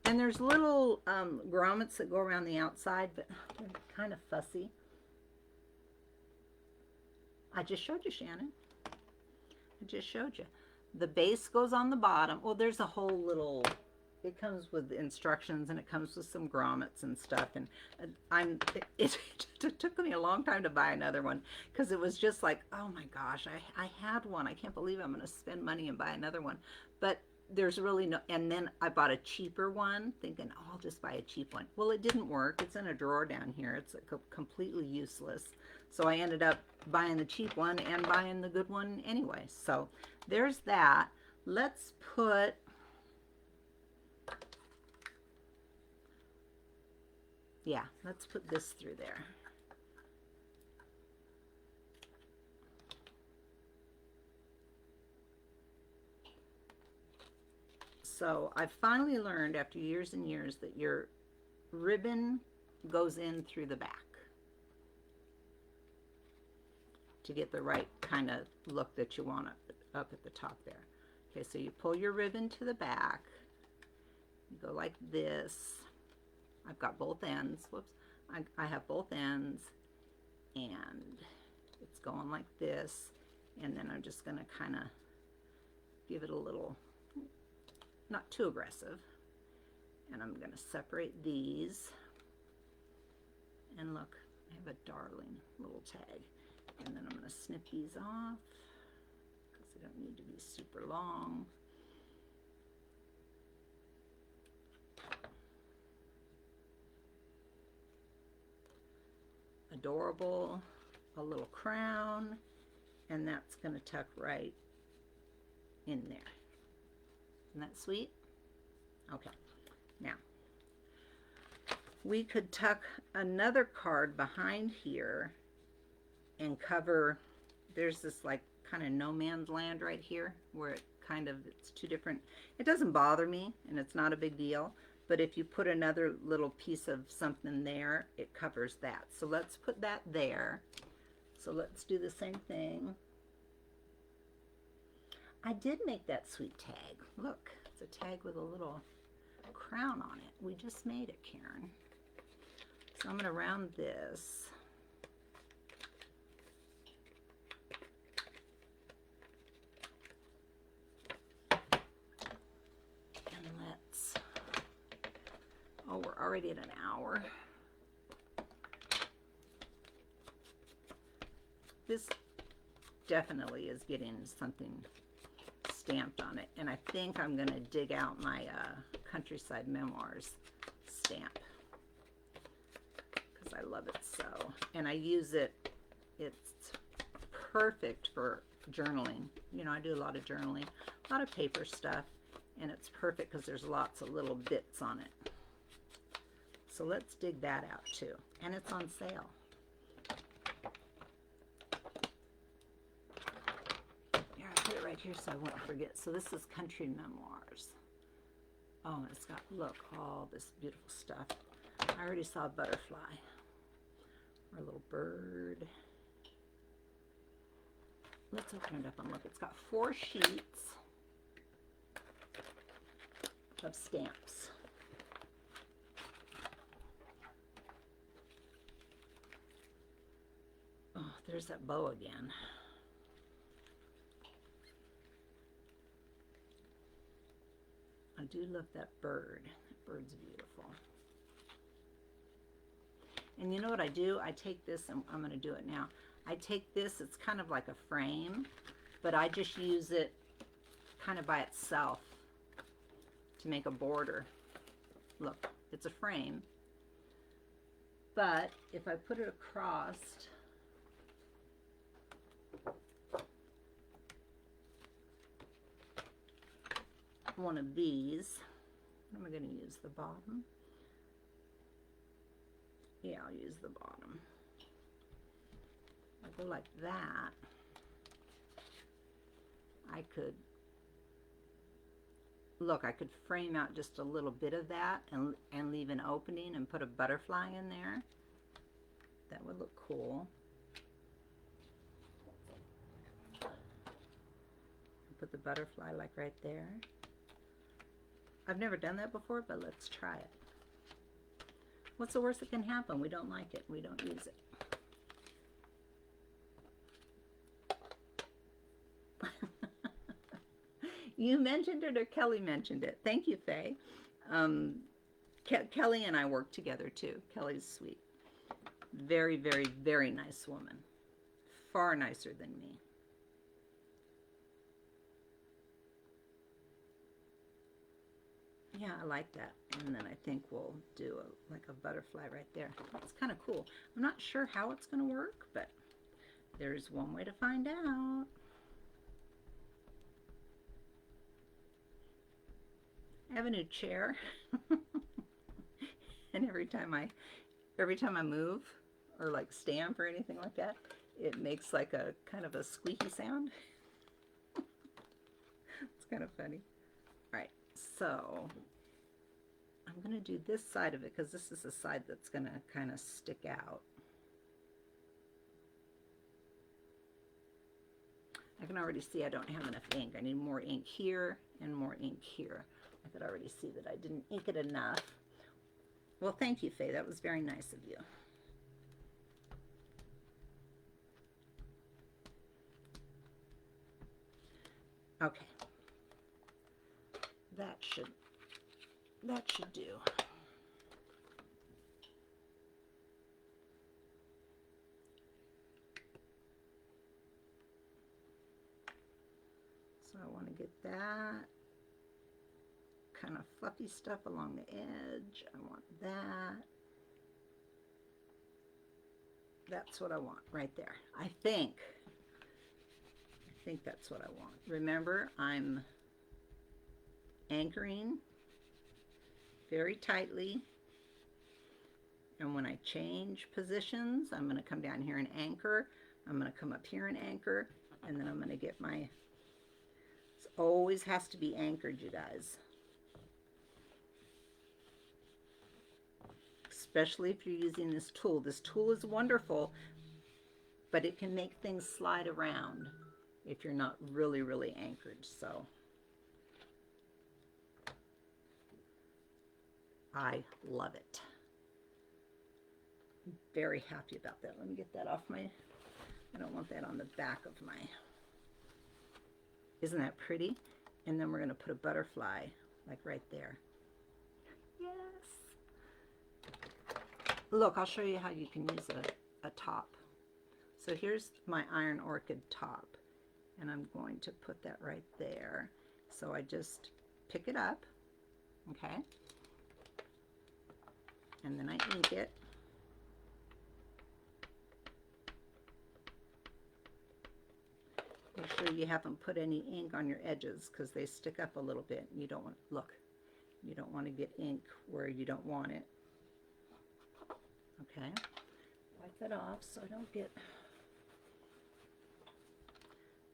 And there's little grommets that go around the outside, but they're kind of fussy. I just showed you, Shannon. I just showed you. The base goes on the bottom. Well, there's a whole little, it comes with instructions and it comes with some grommets and stuff. And it took me a long time to buy another one because it was just like, oh my gosh, I had one. I can't believe I'm going to spend money and buy another one. But there's really no, and then I bought a cheaper one thinking, oh, I'll just buy a cheap one. Well, it didn't work. It's in a drawer down here. It's completely useless. So I ended up buying the cheap one and buying the good one anyway. So there's that. Let's put, yeah, let's put this through there. So I finally learned after years and years that your ribbon goes in through the back to get the right kind of look that you want up at the top there. Okay, so you pull your ribbon to the back, you go like this. I've got both ends. Whoops. I have both ends, and it's going like this, and then I'm just going to kind of give it a little, not too aggressive, and I'm going to separate these, and look, I have a darling little tag, and then I'm going to snip these off because they don't need to be super long. Adorable, a little crown, and that's going to tuck right in there. Isn't that sweet? Okay, now we could tuck another card behind here and cover, there's this like kind of no man's land right here where it kind of, it's two different, it doesn't bother me and it's not a big deal. But if you put another little piece of something there, it covers that. So let's put that there. So let's do the same thing. I did make that sweet tag. Look, it's a tag with a little crown on it. We just made it, Karen. So I'm going to round this. Oh, we're already at an hour. This definitely is getting something stamped on it. And I think I'm going to dig out my Countryside Memoirs stamp because I love it so. And I use it, it's perfect for journaling. You know, I do a lot of journaling, a lot of paper stuff, and it's perfect because there's lots of little bits on it. So let's dig that out too. And it's on sale. Here, I put it right here so I won't forget. So this is Country Memoirs. Oh, it's got, look, all this beautiful stuff. I already saw a butterfly. Or a little bird. Let's open it up and look. It's got 4 sheets of stamps. Oh, there's that bow again. I do love that bird. That bird's beautiful. And you know what I do? I take this, and I'm going to do it now. I take this, it's kind of like a frame, but I just use it kind of by itself to make a border. Look, it's a frame. But if I put it across one of these, what am I going to use? The bottom? Yeah, I'll use the bottom. I go like that. I could, look, I could frame out just a little bit of that and leave an opening and put a butterfly in there. That would look cool. Put the butterfly like right there. I've never done that before, but let's try it. What's the worst that can happen? We don't like it. We don't use it. You mentioned it or Kelly mentioned it. Thank you, Faye. Kelly and I work together too. Kelly's sweet. Very, very, very nice woman. Far nicer than me. Yeah, I like that. And then I think we'll do like a butterfly right there. That's kind of cool. I'm not sure how it's going to work, but there's one way to find out. I have a new chair. And every time I move or like stamp or anything like that, it makes like a kind of a squeaky sound. It's kind of funny. All right, so I'm going to do this side of it because this is the side that's going to kind of stick out. I can already see I don't have enough ink. I need more ink here and more ink here. I could already see that I didn't ink it enough. Well, thank you, Faye. That was very nice of you. Okay. That should do. So I want to get that kind of fluffy stuff along the edge. I want that. That's what I want right there. I think that's what I want. Remember, I'm anchoring very tightly. And when I change positions, I'm going to come down here and anchor. I'm going to come up here and anchor. And then I'm going to get my... It always has to be anchored, you guys. Especially if you're using this tool. This tool is wonderful, but it can make things slide around if you're not really, really anchored. So I love it. I'm very happy about that. Let me get that off my, I don't want that on the back of my, isn't that pretty? And then we're going to put a butterfly like right there. Yes. Look, I'll show you how you can use a top. So here's my iron orchid top, and I'm going to put that right there. So I just pick it up, okay? And then I ink it. Make sure you haven't put any ink on your edges because they stick up a little bit. You don't want, look, you don't want to get ink where you don't want it. Okay, wipe that off so I don't get,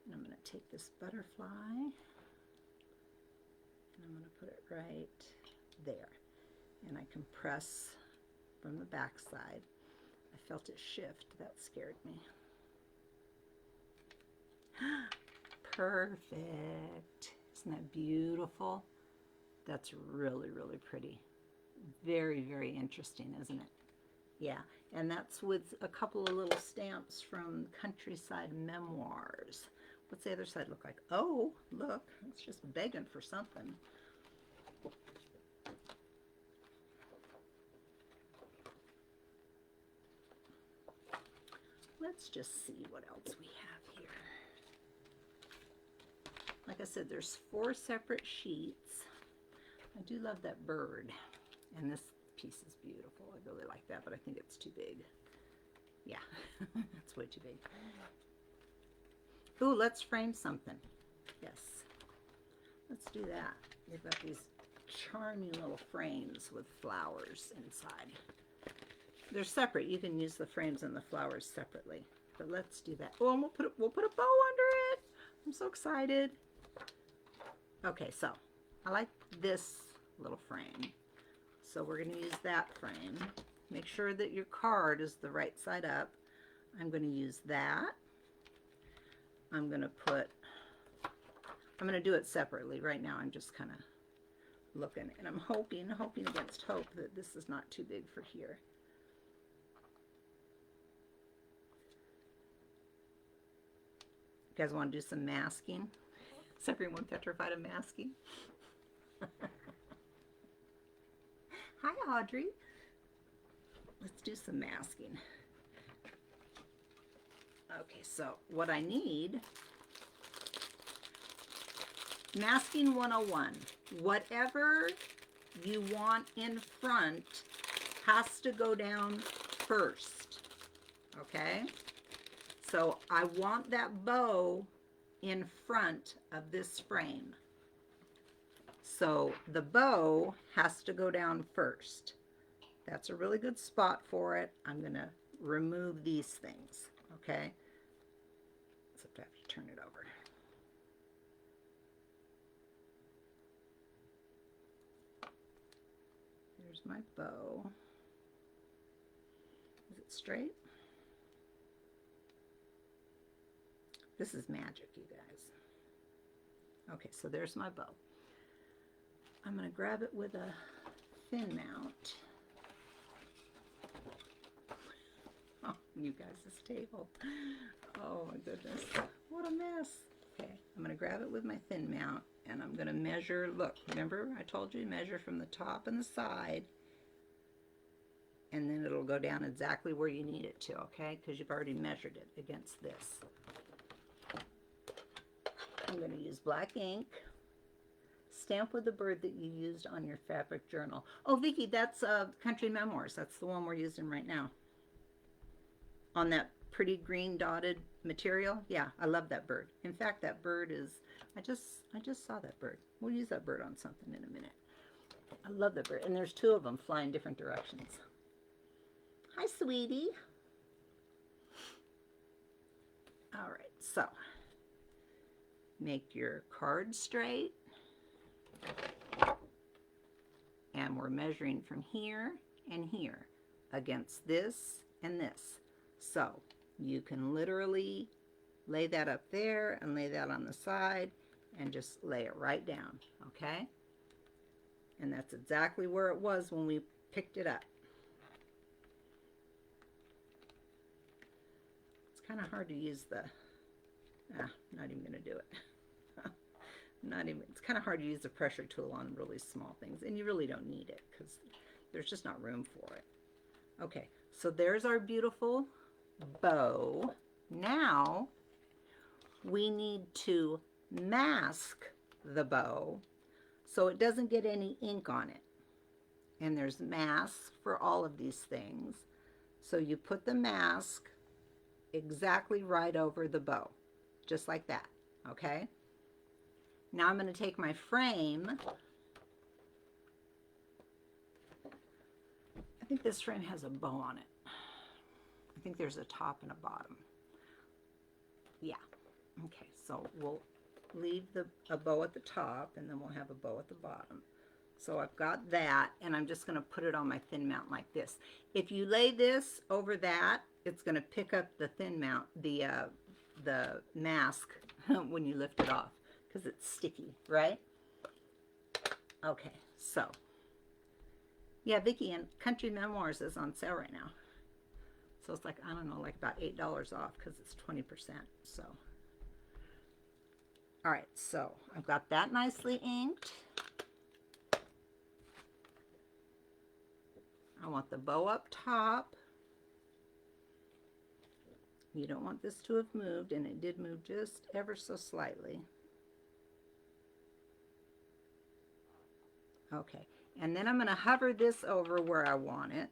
and I'm going to take this butterfly and I'm going to put it right there. And I can press from the back side. I felt it shift. That scared me. Perfect. Isn't that beautiful? That's really, really pretty. Very, very interesting, isn't it? Yeah, and that's with a couple of little stamps from Countryside Memoirs. What's the other side look like? Oh, look, it's just begging for something. Let's just see what else we have here. Like I said, there's 4 separate sheets. I do love that bird, and this piece is beautiful. I really like that, but I think it's too big. Yeah, it's way too big. Ooh, let's frame something. Yes, let's do that. They've got these charming little frames with flowers inside. They're separate. You can use the frames and the flowers separately. But let's do that. Oh, and we'll put a bow under it. I'm so excited. Okay, so I like this little frame. So we're going to use that frame. Make sure that your card is the right side up. I'm going to use that. I'm going to do it separately. Right now I'm just kind of looking. And I'm hoping against hope that this is not too big for here. You guys want to do some masking? Is everyone petrified of masking? Hi, Audrey. Let's do some masking. Okay, so what I need, masking 101. Whatever you want in front has to go down first, okay? So I want that bow in front of this frame. So the bow has to go down first. That's a really good spot for it. I'm going to remove these things, okay? Except I have to turn it over. Here's my bow. Is it straight? This is magic, you guys. Okay, so there's my bow. I'm going to grab it with a thin mount. Oh, you guys, this table. Oh my goodness, what a mess. Okay, I'm going to grab it with my thin mount and I'm going to measure. Look, remember I told you to measure from the top and the side, and then it'll go down exactly where you need it to, okay? Because you've already measured it against this. I'm going to use black ink. Stamp with the bird that you used on your fabric journal. Oh, Vicki, that's Country Memoirs. That's the one we're using right now. On that pretty green dotted material. Yeah, I love that bird. In fact, that bird is, I just saw that bird. We'll use that bird on something in a minute. I love that bird. And there's two of them flying different directions. Hi, sweetie. All right, so make your card straight. And we're measuring from here and here against this and this. So you can literally lay that up there and lay that on the side and just lay it right down, okay? And that's exactly where it was when we picked it up. It's kind of hard to use the, not even going to do it. It's kind of hard to use the pressure tool on really small things, and you really don't need it because there's just not room for it. Okay, so there's our beautiful bow. Now we need to mask the bow so it doesn't get any ink on it. And there's masks for all of these things. So you put the mask exactly right over the bow, just like that, okay? Now I'm going to take my frame. I think this frame has a bow on it. I think there's a top and a bottom. Yeah. Okay, so we'll leave a bow at the top, and then we'll have a bow at the bottom. So I've got that, and I'm just going to put it on my thin mount like this. If you lay this over that, it's going to pick up the thin mount, the mask when you lift it off, because it's sticky, right? Okay, so yeah, Vicki, and Country Memoirs is on sale right now. So it's like, I don't know, like about $8 off because it's 20%. So, all right, so I've got that nicely inked. I want the bow up top. You don't want this to have moved, and it did move just ever so slightly. Okay, and then I'm going to hover this over where I want it.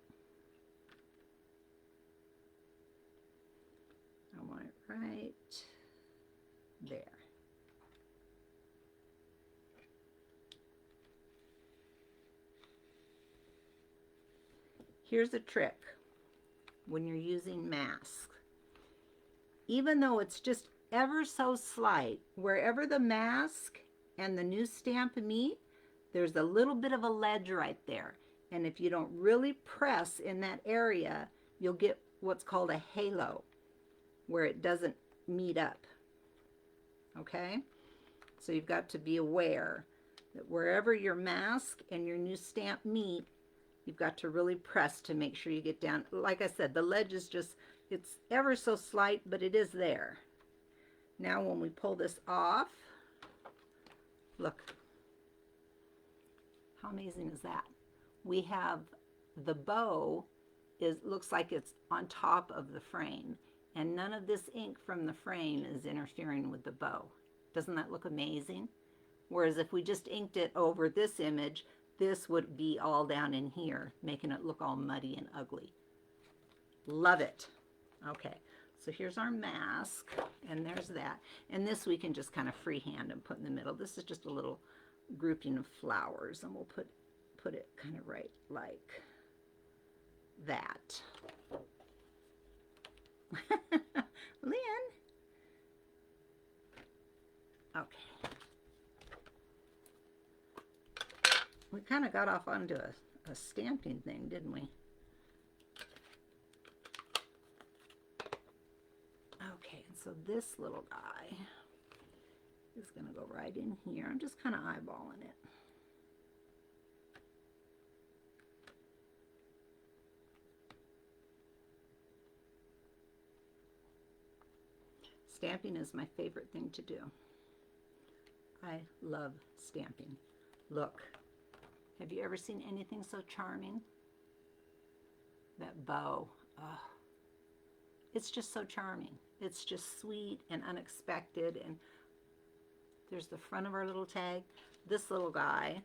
I want it right there. Here's a trick when you're using masks. Even though it's just ever so slight, wherever the mask and the new stamp meet, there's a little bit of a ledge right there. And if you don't really press in that area, you'll get what's called a halo, where it doesn't meet up. Okay? So you've got to be aware that wherever your mask and your new stamp meet, you've got to really press to make sure you get down. Like I said, the ledge is just, it's ever so slight, but it is there. Now when we pull this off, look, how amazing is that? We have the bow looks like it's on top of the frame, and none of this ink from the frame is interfering with the bow. Doesn't that look amazing? Whereas if we just inked it over this image, this would be all down in here, making it look all muddy and ugly. Love it. Okay, so here's our mask, and there's that. And this we can just kind of freehand and put in the middle. This is just a little grouping of flowers, and we'll put it kind of right like that. Lynn. Okay. We kind of got off onto a stamping thing, didn't we? Okay, and so this little guy is going to go right in here. I'm just kind of eyeballing it. Stamping is my favorite thing to do. I love stamping. Look, have you ever seen anything so charming? That bow. Oh, it's just so charming. It's just sweet and unexpected. And there's the front of our little tag. This little guy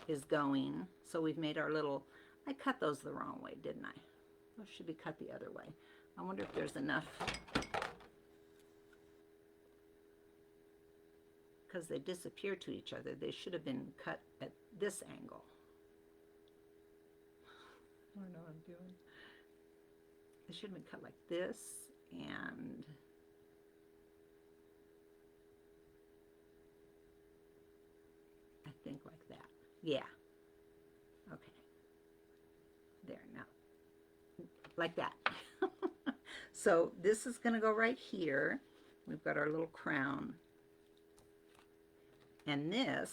is going. So we've made our little, I cut those the wrong way, didn't I? Those should be cut the other way. I wonder if there's enough, because they disappear to each other. They should have been cut at this angle. I don't know what I'm doing. They should have been cut like this, and I think like that. Yeah. Okay. There, now. Like that. So this is going to go right here. We've got our little crown. And this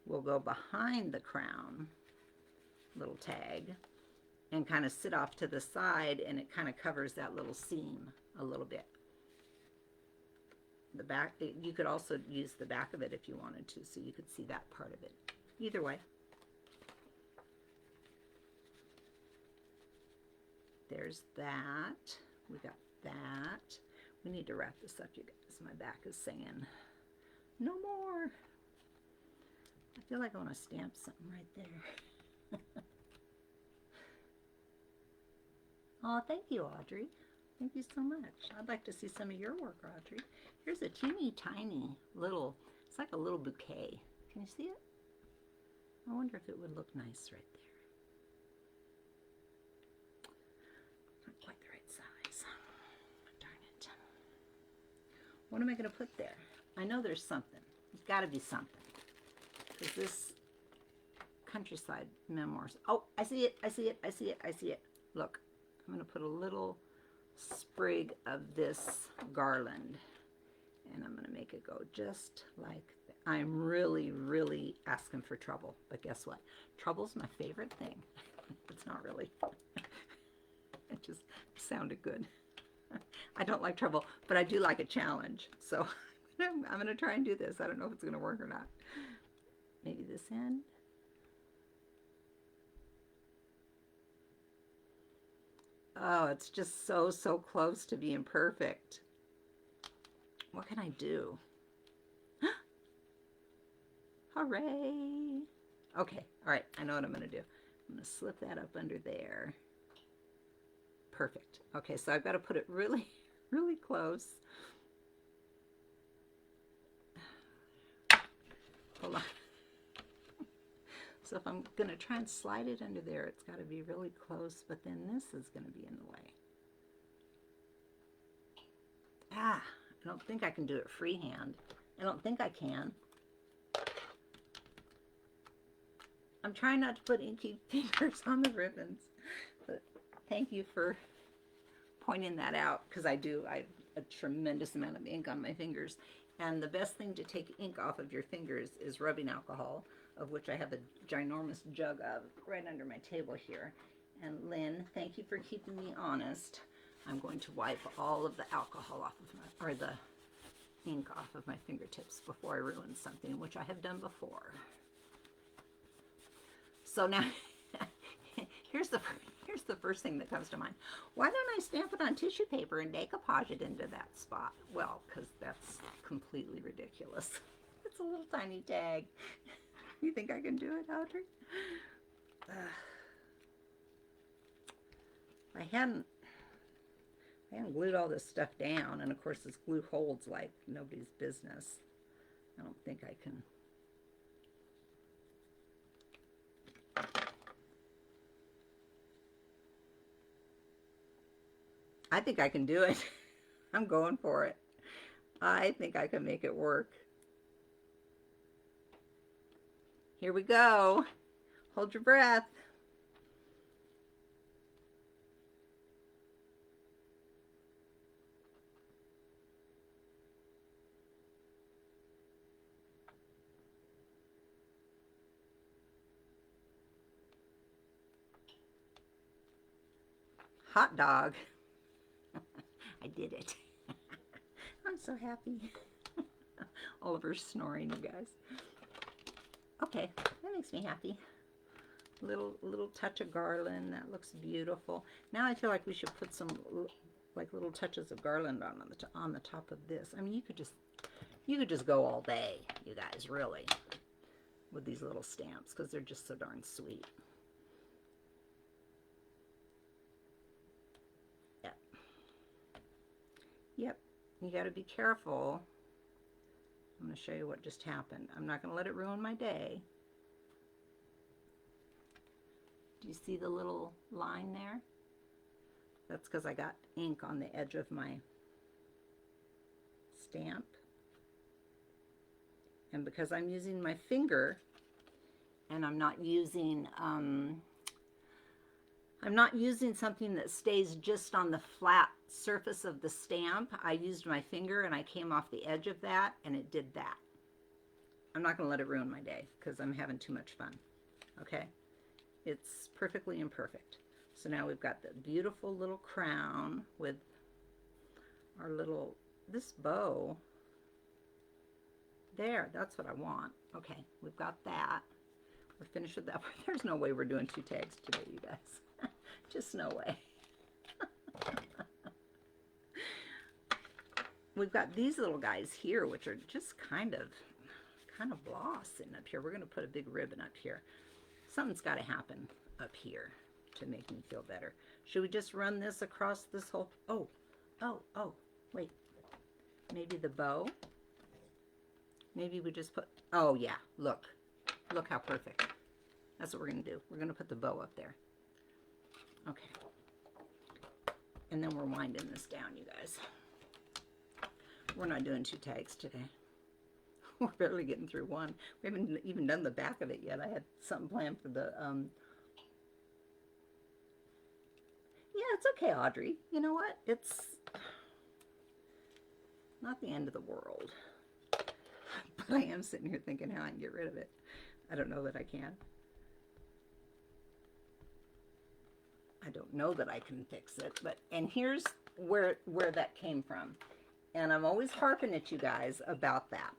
will go behind the crown little tag and kind of sit off to the side, and it kind of covers that little seam a little bit. The back, you could also use the back of it if you wanted to, so you could see that part of it. Either way. There's that. We got that. We need to wrap this up, you guys. My back is saying no more. I feel like I want to stamp something right there. Oh, thank you, Audrey. Thank you so much. I'd like to see some of your work, Audrey. Here's a teeny tiny little, it's like a little bouquet. Can you see it? I wonder if it would look nice right there. Not quite the right size. Darn it. What am I going to put there? I know there's something. There's got to be something. Because this countryside memoirs. Oh, I see it. I see it. I see it. I see it. Look, I'm going to put a little sprig of this garland. And I'm going to make it go just like that. I'm really, really asking for trouble. But guess what? Trouble's my favorite thing. It's not really. It just sounded good. I don't like trouble, but I do like a challenge. So I'm going to try and do this. I don't know if it's going to work or not. Maybe this end. Oh, it's just so, so close to being perfect. What can I do? Hooray! Okay, all right, I know what I'm going to do. I'm going to slip that up under there. Perfect. Okay, so I've got to put it really, really close. Hold on. So if I'm going to try and slide it under there, it's got to be really close, but then this is going to be in the way. Ah, I don't think I can do it freehand. I don't think I can. I'm trying not to put inky fingers on the ribbons, but thank you for pointing that out, because I have a tremendous amount of ink on my fingers. And the best thing to take ink off of your fingers is rubbing alcohol, of which I have a ginormous jug of right under my table here. And Lynn, thank you for keeping me honest. I'm going to wipe all of the alcohol off of my, or the ink off of my fingertips before I ruin something, which I have done before. So now, here's the first thing that comes to mind. Why don't I stamp it on tissue paper and decoupage it into that spot? Well, because that's completely ridiculous. It's a little tiny tag. You think I can do it, Audrey? I hadn't glued all this stuff down, and of course this glue holds like nobody's business. I don't think I can. I think I can do it. I'm going for it. I think I can make it work. Here we go. Hold your breath. Hot dog. I did it. I'm so happy. Oliver's snoring, you guys. Okay, that makes me happy. Little touch of garland. That looks beautiful. Now I feel like we should put some like little touches of garland on the top of this. I mean, you could just go all day, you guys, really, with these little stamps because they're just so darn sweet. Yep, you got to be careful. I'm going to show you what just happened. I'm not going to let it ruin my day. Do you see the little line there? That's because I got ink on the edge of my stamp. And because I'm using my finger and I'm not using something that stays just on the flat surface of the stamp. I used my finger and I came off the edge of that and it did that. I'm not going to let it ruin my day because I'm having too much fun. Okay? It's perfectly imperfect. So now we've got the beautiful little crown with our little, this bow. There, that's what I want. Okay, we've got that. We're finished with that. There's no way we're doing 2 tags today, you guys. Just no way. We've got these little guys here, which are just kind of blah sitting up here. We're going to put a big ribbon up here. Something's got to happen up here to make me feel better. Should we just run this across this whole... Oh, wait. Maybe the bow? Maybe we just put... Oh, yeah, look. Look how perfect. That's what we're going to do. We're going to put the bow up there. Okay. And then we're winding this down, you guys. We're not doing 2 tags today. We're barely getting through one. We haven't even done the back of it yet. I had something planned for the... Yeah, it's okay, Audrey. You know what? It's not the end of the world. But I am sitting here thinking how I can get rid of it. I don't know that I can. I don't know that I can fix it. And here's where that came from. And I'm always harping at you guys about that.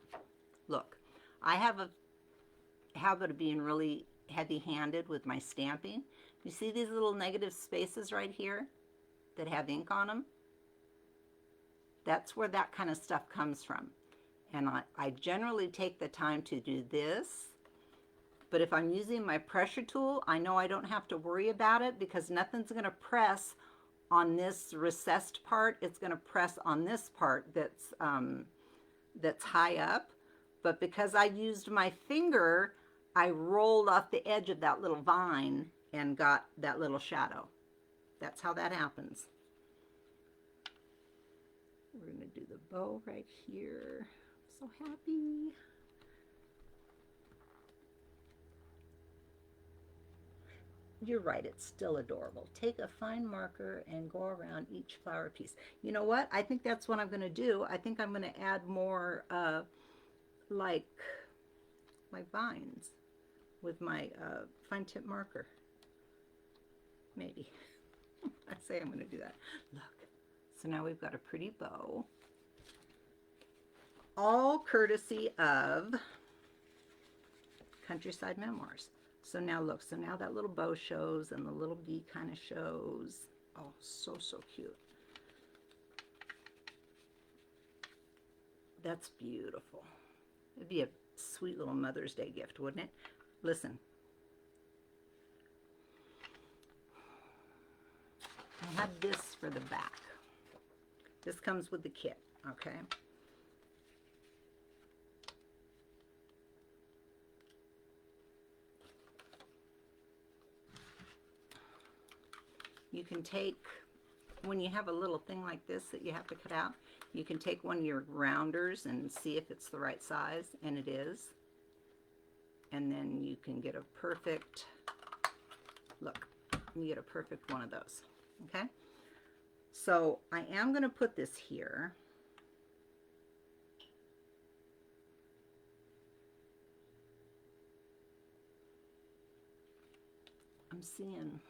Look, I have a habit of being really heavy-handed with my stamping. You see these little negative spaces right here that have ink on them? That's where that kind of stuff comes from. And I generally take the time to do this. But if I'm using my pressure tool, I know I don't have to worry about it because nothing's going to press on this recessed part. It's going to press on this part that's high up. But because I used my finger, I rolled off the edge of that little vine and got that little shadow. That's how that happens. We're going to do the bow right here. I'm so happy. You're right, it's still adorable. Take a fine marker and go around each flower piece. You know what? I think that's what I'm going to do. I think I'm going to add more like vines with my fine tip marker. Maybe. I say I'm going to do that. Look. So now we've got a pretty bow. All courtesy of Countryside Memoirs. So now look, so now that little bow shows and the little bee kind of shows. Oh, so, so cute. That's beautiful. It'd be a sweet little Mother's Day gift, wouldn't it? Listen. I have this for the back. This comes with the kit, okay? You can take, when you have a little thing like this that you have to cut out, you can take one of your rounders and see if it's the right size, and it is. And then you can get a perfect, look, you get a perfect one of those, okay? So I am going to put this here. I'm seeing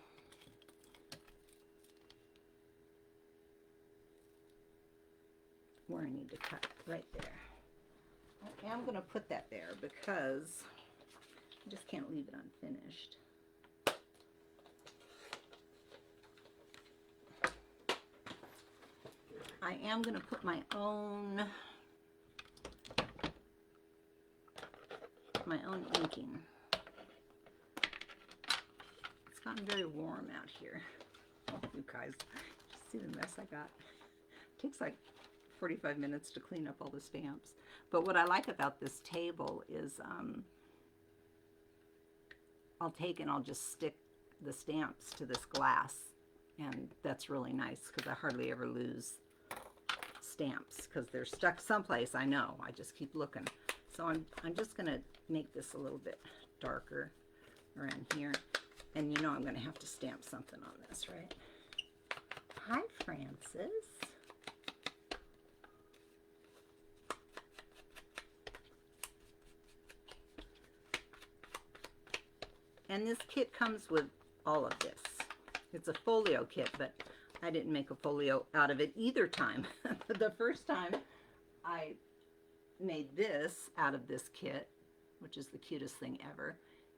where I need to cut, right there. I am going to put that there because I just can't leave it unfinished. I am going to put my own inking. It's gotten very warm out here. Oh, you guys, just see the mess I got. It takes like 45 minutes to clean up all the stamps. But what I like about this table is I'll take and I'll just stick the stamps to this glass, and that's really nice because I hardly ever lose stamps because they're stuck someplace. I know, I just keep looking. So I'm just gonna make this a little bit darker around here, and you know I'm gonna have to stamp something on this, right? Hi, Francis. And this kit comes with all of this. It's a folio kit, but I didn't make a folio out of it either time. The first time I made this out of this kit, which is the cutest thing ever,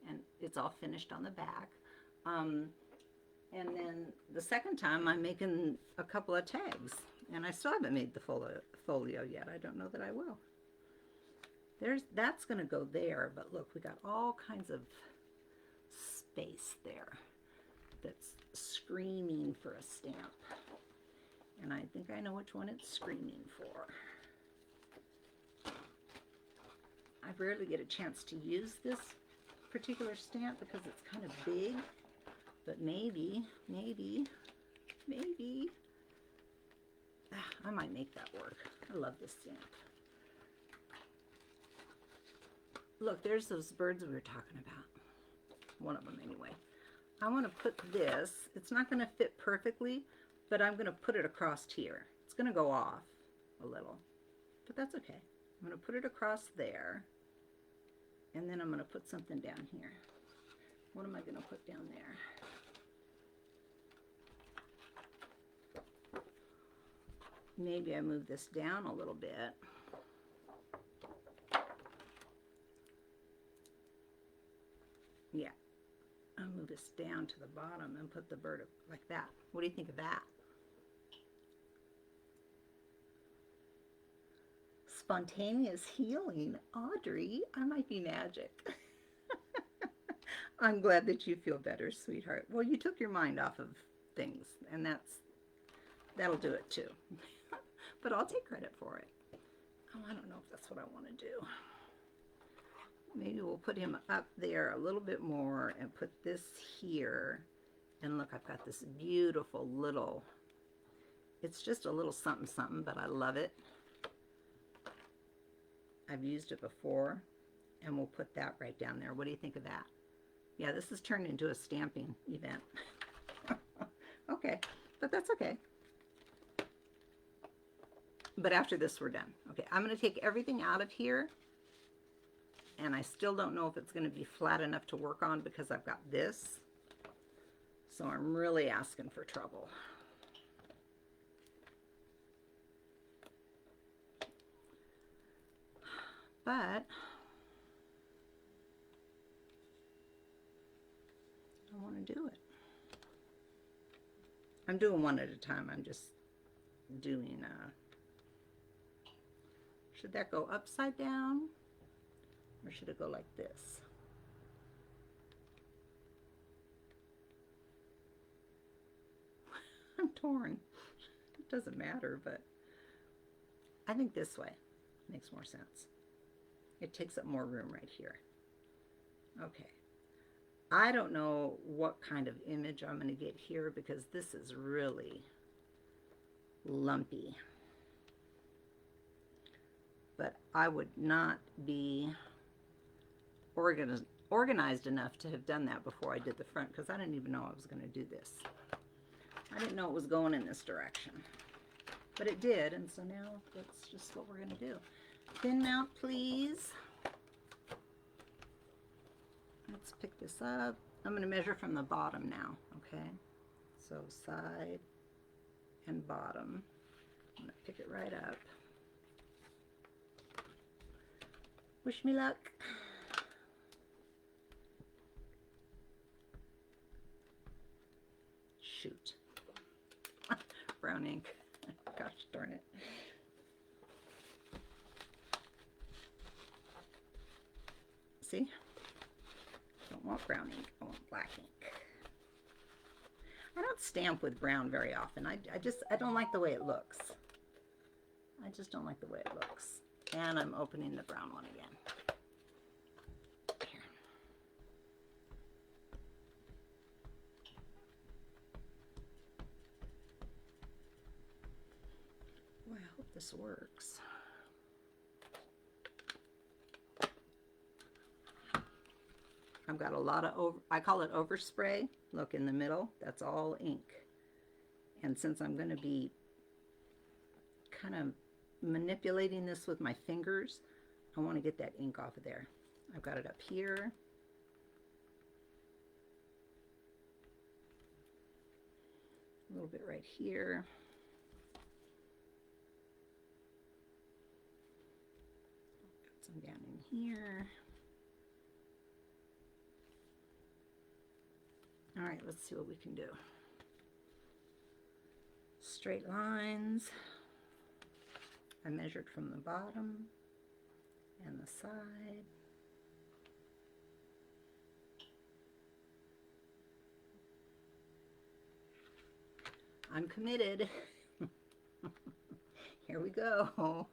and it's all finished on the back. And then the second time I'm making a couple of tags, and I still haven't made the folio yet. I don't know that I will. That's going to go there, but look, we got all kinds of space there that's screaming for a stamp, and I think I know which one it's screaming for. I rarely get a chance to use this particular stamp because it's kind of big, but maybe I might make that work. I love this stamp. Look, there's those birds we were talking about. One of them anyway. I want to put this, it's not going to fit perfectly, but I'm going to put it across here. It's going to go off a little, but that's okay. I'm going to put it across there, and then I'm going to put something down here. What am I going to put down there? Maybe I move this down a little bit. Yeah. I'll move this down to the bottom and put the bird like that. What do you think of that? Spontaneous healing. Audrey, I might be magic. I'm glad that you feel better, sweetheart. Well, you took your mind off of things, and that'll do it too. But I'll take credit for it. Oh, I don't know if that's what I want to do. Maybe we'll put him up there a little bit more and put this here. And look, I've got this beautiful little, it's just a little something something, but I love it. I've used it before, and we'll put that right down there. What do you think of that? Yeah, this has turned into a stamping event. Okay, but that's okay. But after this, we're done. Okay, I'm going to take everything out of here. And I still don't know if it's going to be flat enough to work on because I've got this. So I'm really asking for trouble. But I want to do it. I'm doing one at a time. I'm just doing, should that go upside down? Or should it go like this? I'm torn. It doesn't matter, but I think this way makes more sense. It takes up more room right here. Okay. I don't know what kind of image I'm going to get here because this is really lumpy. But I would not be organized enough to have done that before I did the front because I didn't even know I was going to do this. I didn't know it was going in this direction. But it did, and so now that's just what we're going to do. Pin mount, please. Let's pick this up. I'm going to measure from the bottom now, okay? So side and bottom. I'm going to pick it right up. Wish me luck. Shoot. Brown ink. Gosh darn it. See? I don't want brown ink. I want black ink. I don't stamp with brown very often. I don't like the way it looks. I just don't like the way it looks. And I'm opening the brown one again. Here. Boy, I hope this works. I've got a lot of, I call it overspray. Look in the middle, that's all ink. And since I'm going to be kind of manipulating this with my fingers, I want to get that ink off of there. I've got it up here. A little bit right here. Got some down in here. All right, let's see what we can do. Straight lines. I measured from the bottom and the side. I'm committed. Here we go.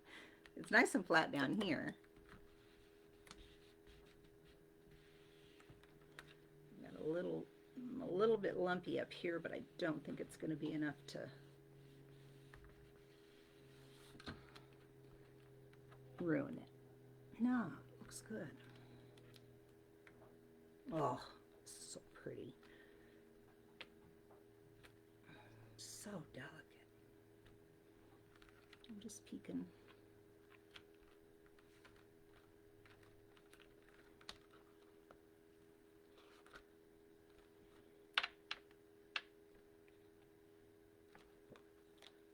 It's nice and flat down here. Got a little bit lumpy up here, but I don't think it's going to be enough to ruin it. No, it looks good. Oh, so pretty. So delicate. I'm just peeking.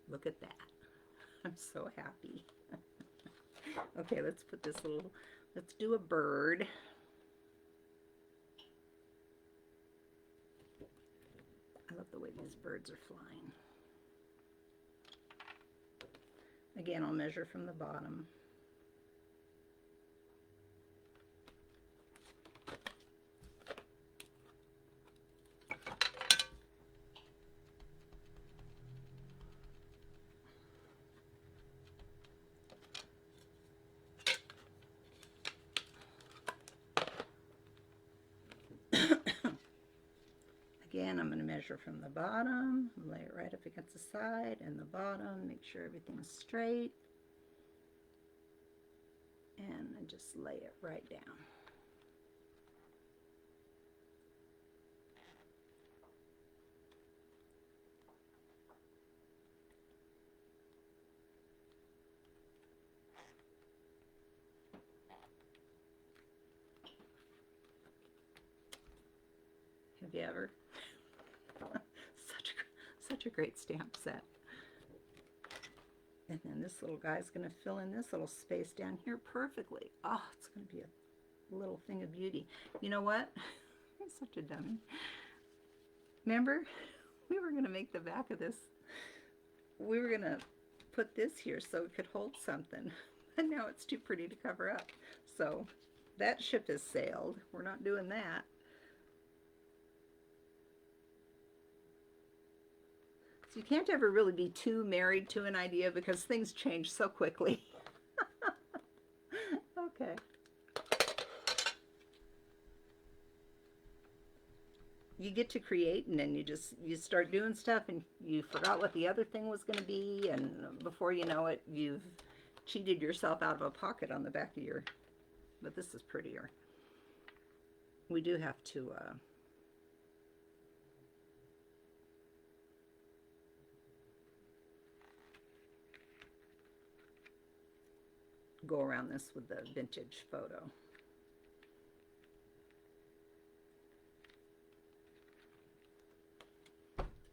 Look at that. I'm so happy. Okay, let's put this let's do a bird. I love the way these birds are flying. Again, I'll measure from the bottom. Again, I'm going to measure from the bottom, lay it right up against the side and the bottom, make sure everything's straight, and then just lay it right down. Have you ever? Such a great stamp set. And then this little guy's going to fill in this little space down here perfectly. Oh, it's going to be a little thing of beauty. You know what? I'm such a dummy. Remember, we were going to make the back of this. We were going to put this here so it could hold something. And now it's too pretty to cover up. So that ship has sailed. We're not doing that. So you can't ever really be too married to an idea because things change so quickly. Okay. You get to create and then you start doing stuff and you forgot what the other thing was going to be, and before you know it, you've cheated yourself out of a pocket on the back of your, but this is prettier. We do have to go around this with the vintage photo.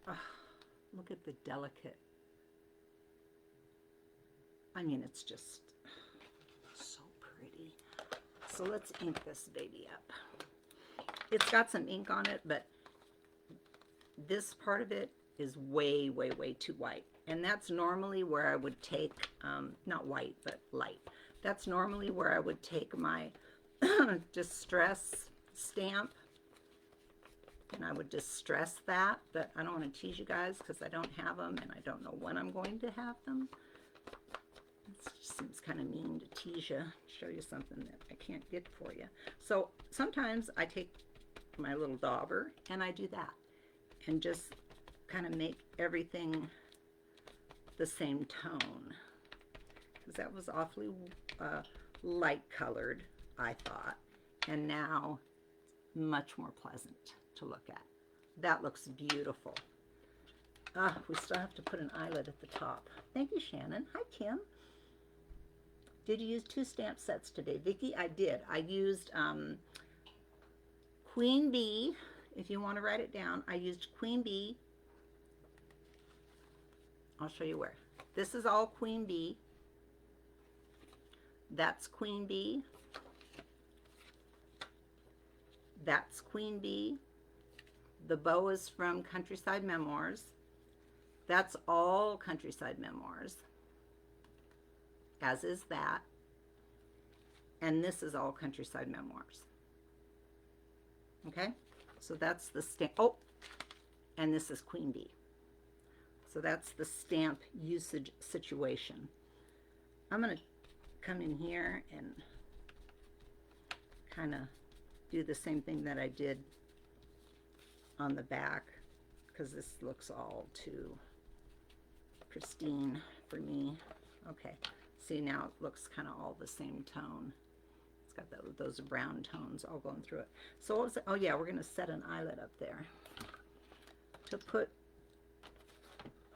Oh, look at the delicate. I mean, it's just so pretty. So let's ink this baby up. It's got some ink on it, but this part of it is way, way, way too white. And that's normally where I would take, not white, but light. That's normally where I would take my distress stamp, and I would distress that, but I don't want to tease you guys because I don't have them, and I don't know when I'm going to have them. It just seems kind of mean to tease you, show you something that I can't get for you. So sometimes I take my little dauber, and I do that, and just kind of make everything the same tone, because that was awfully light colored, I thought, and now much more pleasant to look at. That looks beautiful. We still have to put an eyelet at the top. Thank you, Shannon. Hi, Kim. Did you use 2 stamp sets today? Vicki, I did. I used Queen Bee. If you want to write it down, I used Queen Bee. I'll show you where. This is all Queen Bee. That's Queen Bee. That's Queen Bee. The bow is from Countryside Memoirs. That's all Countryside Memoirs, as is that. And this is all Countryside Memoirs. Okay? So that's the stamp. Oh, and this is Queen Bee. So that's the stamp usage situation. I'm going to come in here and kind of do the same thing that I did on the back, because this looks all too pristine for me. Okay, see, now it looks kind of all the same tone. It's got those brown tones all going through it. So what was it? Oh yeah, we're going to set an eyelet up there to put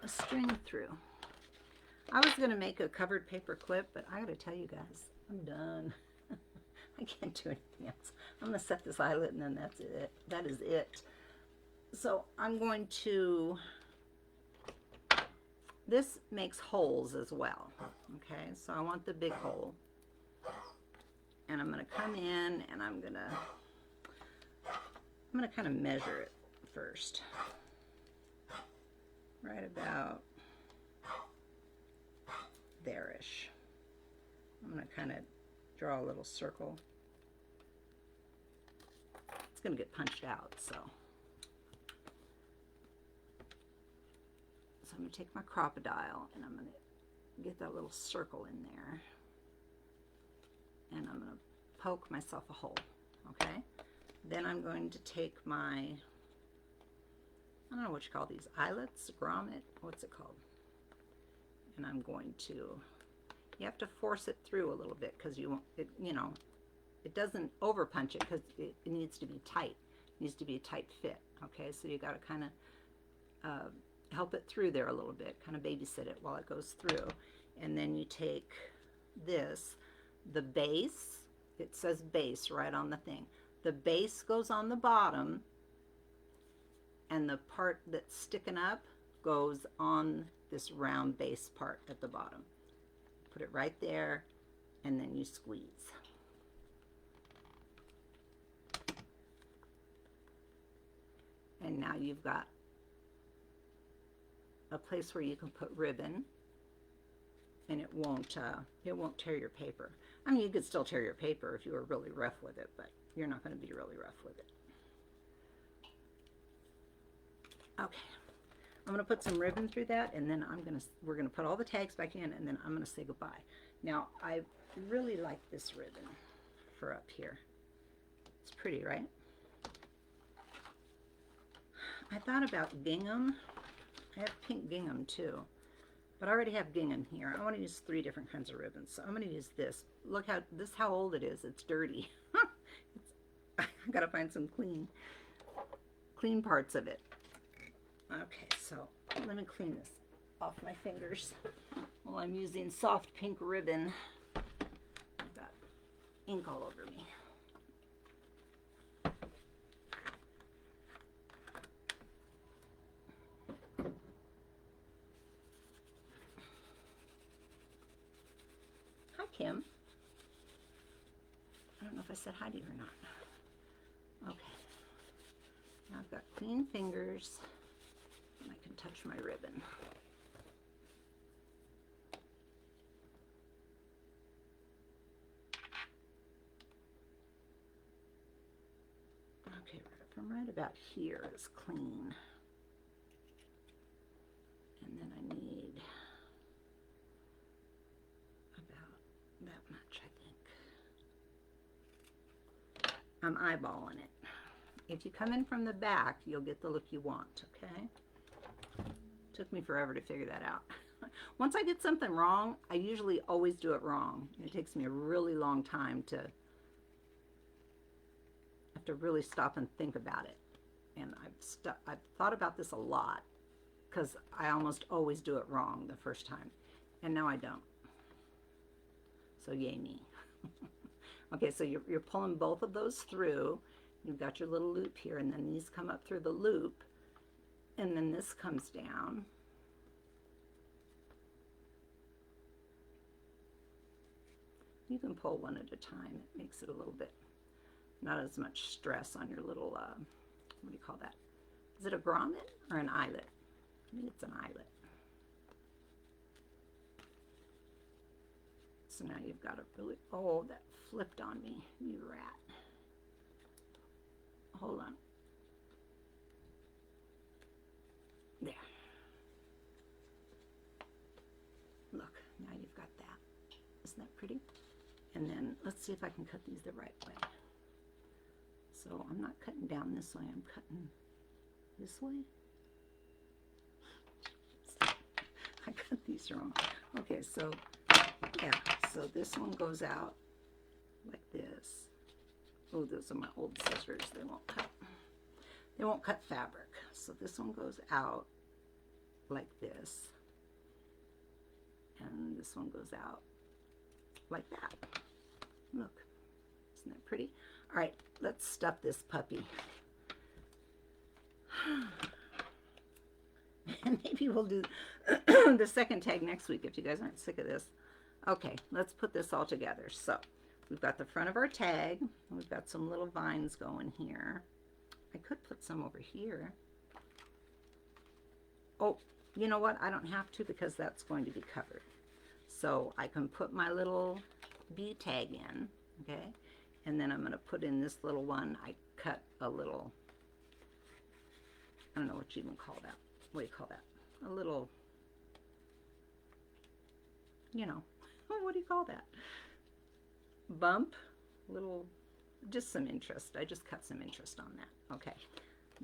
a string through. I was going to make a covered paper clip, but I got to tell you guys, I'm done. I can't do anything else. I'm going to set this eyelet and then that's it. That is it. So I'm going to, this makes holes as well. Okay, so I want the big hole. And I'm going to come in and I'm going to kind of measure it first. Right about there-ish. I'm going to kind of draw a little circle. It's going to get punched out, so. So I'm going to take my crocodile and I'm going to get that little circle in there. And I'm going to poke myself a hole, okay? Then I'm going to take my, I don't know what you call these, eyelets, grommet, what's it called? And I'm going to, you have to force it through a little bit because you know, it doesn't over punch it because it needs to be tight. It needs to be a tight fit, okay? So you got to kind of help it through there a little bit, kind of babysit it while it goes through. And then you take this, the base, it says base right on the thing. The base goes on the bottom and the part that's sticking up goes on this round base part at the bottom. Put it right there, and then you squeeze. And now you've got a place where you can put ribbon, and it won't tear your paper. I mean, you could still tear your paper if you were really rough with it, but you're not going to be really rough with it. Okay, I'm going to put some ribbon through that, and then we're going to put all the tags back in, and then I'm going to say goodbye. Now, I really like this ribbon for up here. It's pretty, right? I thought about gingham. I have pink gingham too, but I already have gingham here. I want to use 3 different kinds of ribbons, so I'm going to use this. Look how old it is. It's dirty. I got to find some clean parts of it. Okay, so let me clean this off my fingers while I'm using soft pink ribbon. I've got ink all over me. Hi, Kim. I don't know if I said hi to you or not. Okay. Now I've got clean fingers. I can touch my ribbon. Okay, from right about here is clean. And then I need about that much, I think. I'm eyeballing it. If you come in from the back, you'll get the look you want, okay? Took me forever to figure that out. Once I get something wrong, I usually always do it wrong. It takes me a really long time to have to really stop and think about it. And I've thought about this a lot because I almost always do it wrong the first time. And now I don't. So yay me. Okay, so you're pulling both of those through. You've got your little loop here, and then these come up through the loop. And then this comes down. You can pull one at a time. It makes it a little bit, not as much stress on your little, what do you call that? Is it a grommet or an eyelet? I think it's an eyelet. So now you've got a really, oh, that flipped on me, you rat. Hold on. There. Look, now you've got that. Isn't that pretty? And then let's see if I can cut these the right way. So I'm not cutting down this way, I'm cutting this way. I cut these wrong. Okay, so yeah, so this one goes out like this. Oh, those are my old scissors. They won't cut. They won't cut fabric. So this one goes out like this. And this one goes out like that. Look, isn't that pretty? All right, let's stuff this puppy. And maybe we'll do the second tag next week if you guys aren't sick of this. Okay, let's put this all together. So we've got the front of our tag. We've got some little vines going here. I could put some over here. Oh, you know what? I don't have to because that's going to be covered. So I can put my little bee tag in, okay? And then I'm going to put in this little one. I cut a little, I don't know what you even call that. What do you call that? A little, you know, what do you call that? Bump, little, just some interest. I just cut some interest on that. Okay.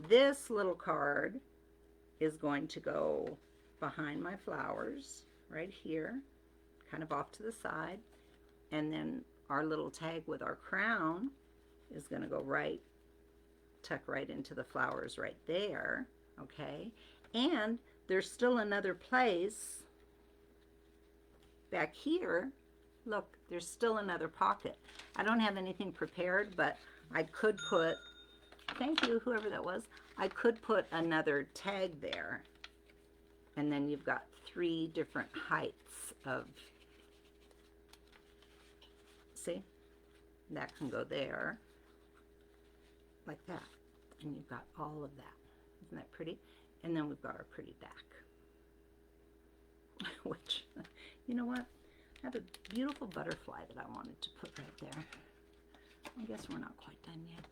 This little card is going to go behind my flowers right here, kind of off to the side. And then our little tag with our crown is going to go right, tuck right into the flowers right there. Okay. And there's still another place back here. Look, there's still another pocket. I don't have anything prepared, but I could put thank you, whoever that was. I could put another tag there, and then you've got 3 different heights of, see, that can go there, like that, and you've got all of that. Isn't that pretty? And then we've got our pretty back, which, you know what? I have a beautiful butterfly that I wanted to put right there. I guess we're not quite done yet.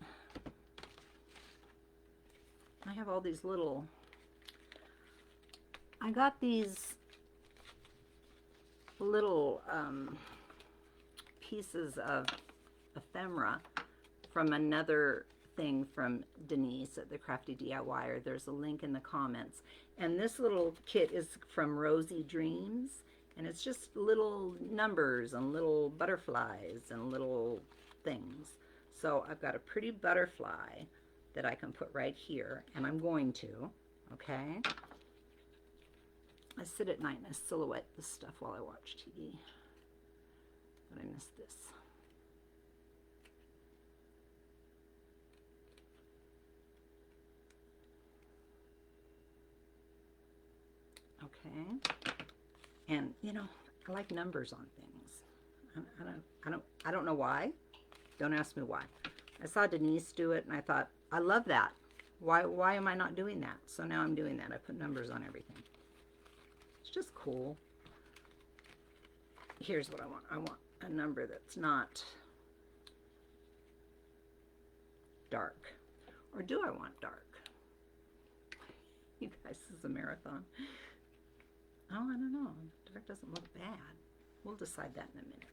I have all these little, I got these little pieces of ephemera from another thing from Denise at the Crafty DIYer. There's a link in the comments. And this little kit is from Rosy Dreams. And it's just little numbers and little butterflies and little things. So I've got a pretty butterfly that I can put right here. And I'm going to, okay? I sit at night and I silhouette this stuff while I watch TV. But I missed this. Okay. And you know, I like numbers on things. I don't know why. Don't ask me why. I saw Denise do it and I thought, I love that. Why am I not doing that? So now I'm doing that. I put numbers on everything. It's just cool. Here's what I want. I want a number that's not dark. Or do I want dark? You guys, this is a marathon. Oh, I don't know. Dark doesn't look bad. We'll decide that in a minute.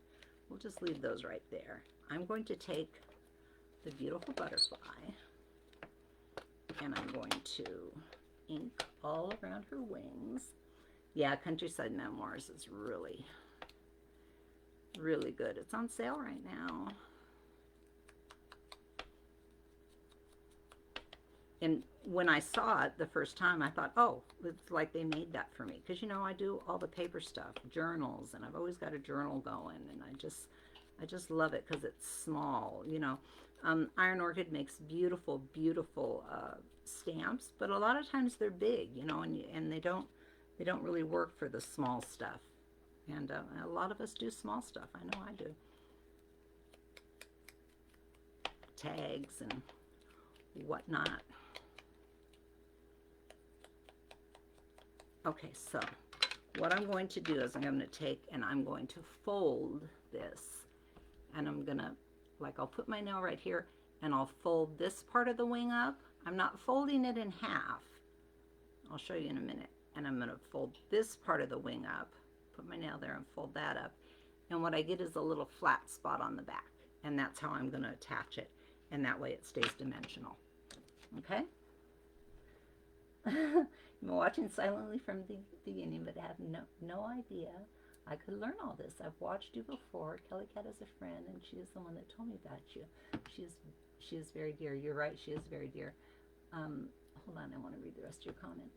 We'll just leave those right there. I'm going to take the beautiful butterfly and I'm going to ink all around her wings. Yeah, Countryside Memoirs is really, really good. It's on sale right now. And when I saw it the first time, I thought, oh, it's like they made that for me. Because, you know, I do all the paper stuff, journals, and I've always got a journal going. And I just love it because it's small, you know. Iron Orchid makes beautiful, beautiful stamps, but a lot of times they're big, you know, and they don't really work for the small stuff. And a lot of us do small stuff. I know I do. Tags and whatnot. Okay, so what I'm going to do is I'm going to take and I'm going to fold this. And I'm going to, like, I'll put my nail right here and I'll fold this part of the wing up. I'm not folding it in half. I'll show you in a minute. And I'm going to fold this part of the wing up, put my nail there and fold that up. And what I get is a little flat spot on the back. And that's how I'm going to attach it. And that way it stays dimensional. Okay? I've been watching silently from the beginning, but I have no idea I could learn all this. I've watched you before. Kelly Cat is a friend, and she is the one that told me about you. She is very dear. You're right, she is very dear. Hold on, I want to read the rest of your comment.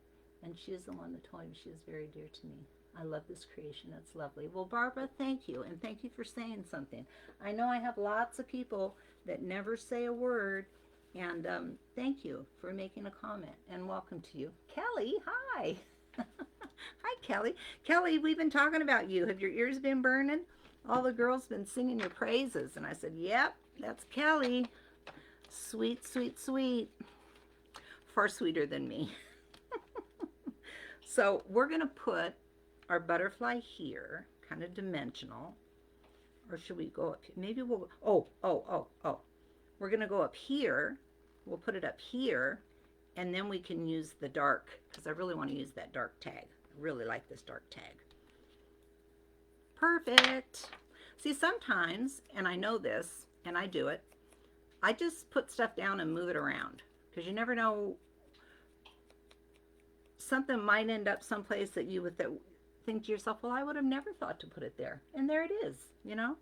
And she is the one that told me she is very dear to me. I love this creation. It's lovely. Well, Barbara, thank you, and thank you for saying something. I know I have lots of people that never say a word, and thank you for making a comment, and welcome to you. Kelly, hi. Hi, Kelly. Kelly, we've been talking about you. Have your ears been burning? All the girls been singing your praises. And I said, yep, that's Kelly. Sweet, sweet, sweet. Far sweeter than me. So we're going to put our butterfly here, kind of dimensional. Or should we go up here? Maybe we'll, oh. We're going to go up here. We'll put it up here. And then we can use the dark, because I really want to use that dark tag. I really like this dark tag. Perfect. See, sometimes, and I know this, and I do it, I just put stuff down and move it around. Because you never know, something might end up someplace that you would think to yourself, well, I would have never thought to put it there. And there it is, you know?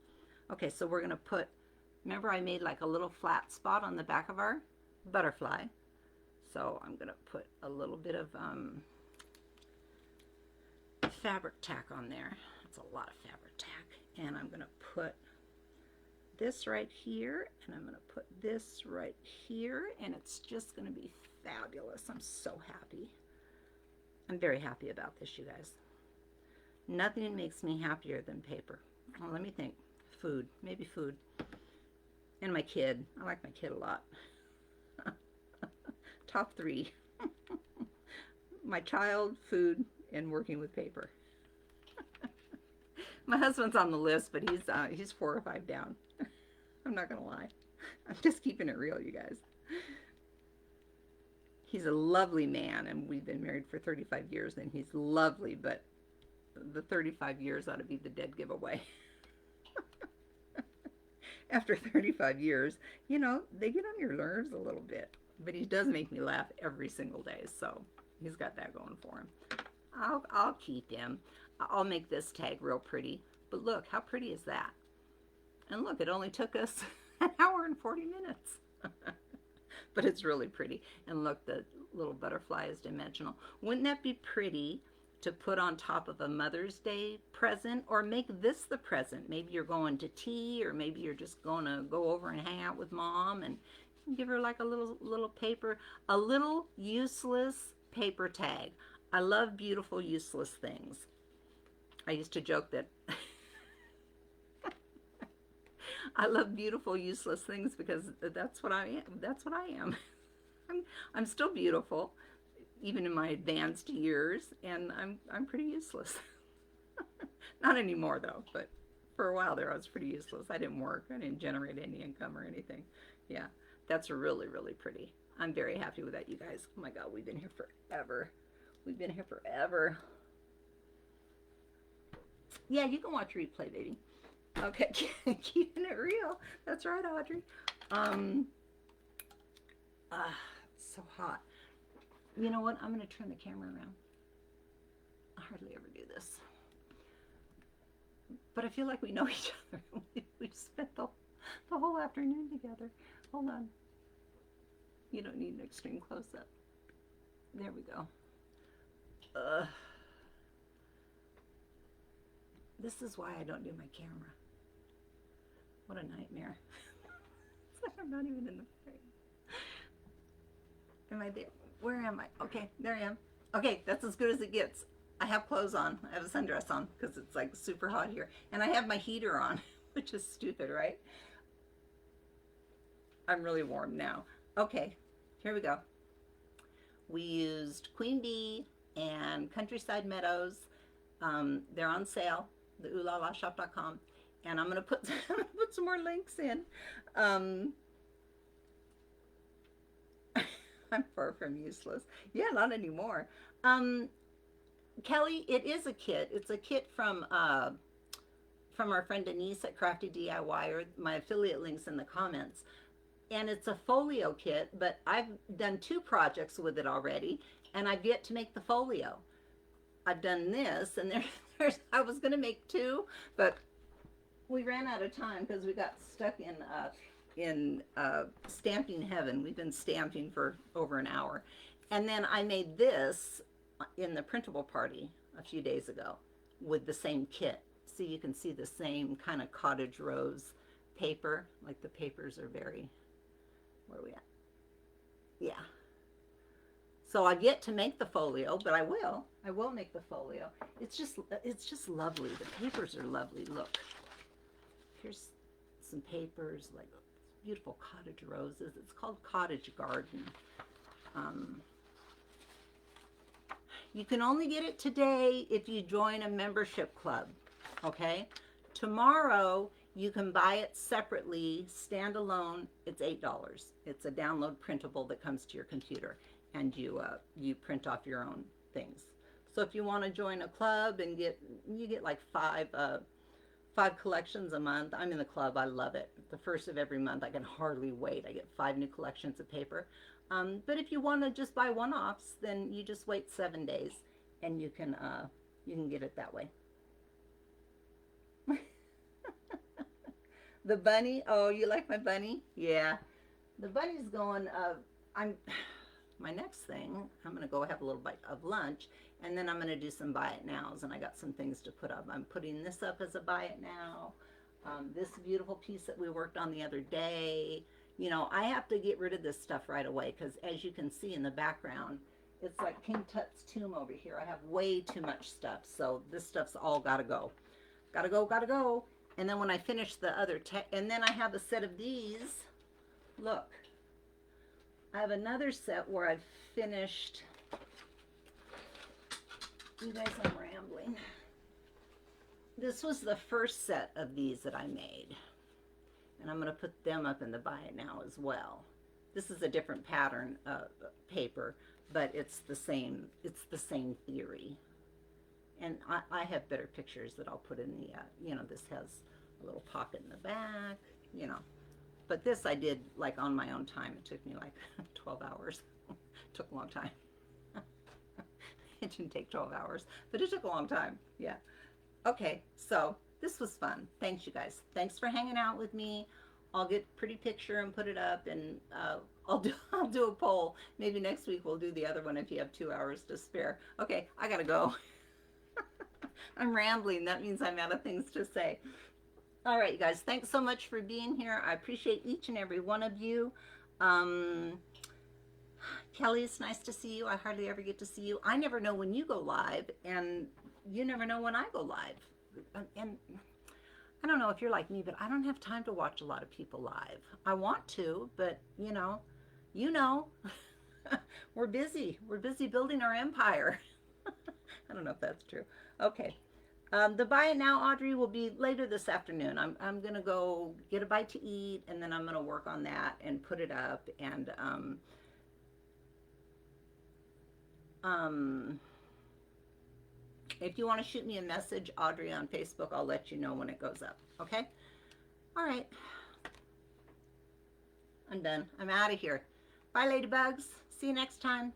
Okay, so we're going to put, remember I made like a little flat spot on the back of our butterfly. So I'm going to put a little bit of fabric tack on there. That's a lot of fabric tack. And I'm going to put this right here, and I'm going to put this right here, and it's just going to be fabulous. I'm so happy. I'm very happy about this, you guys. Nothing makes me happier than paper. Oh, let me think. Food, maybe food. And my kid. I like my kid a lot. Top three. My child, food, and working with paper. My husband's on the list, but he's 4 or 5 down. I'm not gonna lie. I'm just keeping it real, you guys. He's a lovely man, and we've been married for 35 years, and he's lovely, but the 35 years ought to be the dead giveaway. After 35 years, you know, they get on your nerves a little bit, but he does make me laugh every single day, so he's got that going for him. I'll keep him. I'll make this tag real pretty, but look, how pretty is that? And look, it only took us an hour and 40 minutes. But it's really pretty. And look, the little butterfly is dimensional. Wouldn't that be pretty to put on top of a Mother's Day present, or make this the present? Maybe you're going to tea, or maybe you're just going to go over and hang out with mom and give her like a little paper, a little useless paper tag. I love beautiful, useless things. I used to joke that I love beautiful, useless things because that's what I am. That's what I am. I'm still beautiful, even in my advanced years, and I'm pretty useless. Not anymore though, but for a while there I was pretty useless. I didn't work. I didn't generate any income or anything. Yeah, that's really, really pretty. I'm very happy with that, you guys. Oh my God, we've been here forever. We've been here forever. Yeah, you can watch replay, baby. Okay, keeping it real. That's right, Audrey. It's so hot. You know what? I'm going to turn the camera around. I hardly ever do this. But I feel like we know each other. We've spent the whole afternoon together. Hold on. You don't need an extreme close-up. There we go. This is why I don't do my camera. What a nightmare. It's like I'm not even in the frame. Am I there? Where am I? Okay, there I am. Okay, that's as good as it gets. I have clothes on. I have a sundress on because it's like super hot here. And I have my heater on, which is stupid, right? I'm really warm now. Okay, here we go. We used Queen Bee and Countryside Meadows. They're on sale, the oolalashop.com. And I'm going to put some more links in. I'm far from useless. Yeah, not anymore. Kelly, it is a kit. It's a kit from our friend Denise at Crafty DIY, or my affiliate links in the comments. And it's a folio kit, but I've done 2 projects with it already, and I've yet to make the folio. I've done this, and I was going to make 2, but we ran out of time because we got stuck in stamping heaven. We've been stamping for over an hour. And then I made this in the Printable party a few days ago with the same kit. So you can see the same kind of cottage rose paper. Like the papers are very, where are we at? Yeah. So I've yet to make the folio, but I will. I will make the folio. It's just lovely. The papers are lovely. Look. Here's some papers, like beautiful cottage roses. It's called Cottage Garden. You can only get it today if you join a membership club, okay? Tomorrow, you can buy it separately, standalone. It's $8. It's a download printable that comes to your computer, and you print off your own things. So if you want to join a club and you get like 5 collections a month. I'm in the club. I love it. The first of every month, I can hardly wait. I get 5 new collections of paper. But if you want to just buy one-offs, then you just wait 7 days, and you can get it that way. The bunny. Oh, you like my bunny? Yeah. The bunny's going. My next thing, I'm going to go have a little bite of lunch, and then I'm going to do some buy it nows, and I got some things to put up. I'm putting this up as a buy it now. This beautiful piece that we worked on the other day. You know, I have to get rid of this stuff right away because as you can see in the background, it's like King Tut's tomb over here. I have way too much stuff. So this stuff's all got to go. Got to go, got to go. And then when I finish the other, and then I have a set of these. Look, I have another set where I've finished. You guys, I'm rambling. This was the first set of these that I made. And I'm going to put them up in the buy it now as well. This is a different pattern paper, but it's the same theory. And I have better pictures that I'll put in the, you know, this has a little pocket in the back, you know. But this I did like on my own time. It took me like 12 hours. It took a long time. It didn't take 12 hours, but it took a long time. Yeah. Okay, so this was fun. Thanks, you guys. Thanks for hanging out with me. I'll get a pretty picture and put it up, and I'll do a poll. Maybe next week we'll do the other one if you have 2 hours to spare. Okay, I gotta go. I'm rambling. That means I'm out of things to say. All right, you guys. Thanks so much for being here. I appreciate each and every one of you. Kelly, it's nice to see you. I hardly ever get to see you. I never know when you go live, and you never know when I go live. And I don't know if you're like me, but I don't have time to watch a lot of people live. I want to, but you know, we're busy. We're busy building our empire. I don't know if that's true. Okay. The buy it now, Audrey, will be later this afternoon. I'm going to go get a bite to eat, and then I'm going to work on that and put it up. And if you want to shoot me a message, Audrey, on Facebook, I'll let you know when it goes up. Okay? All right. I'm done. I'm out of here. Bye, ladybugs. See you next time.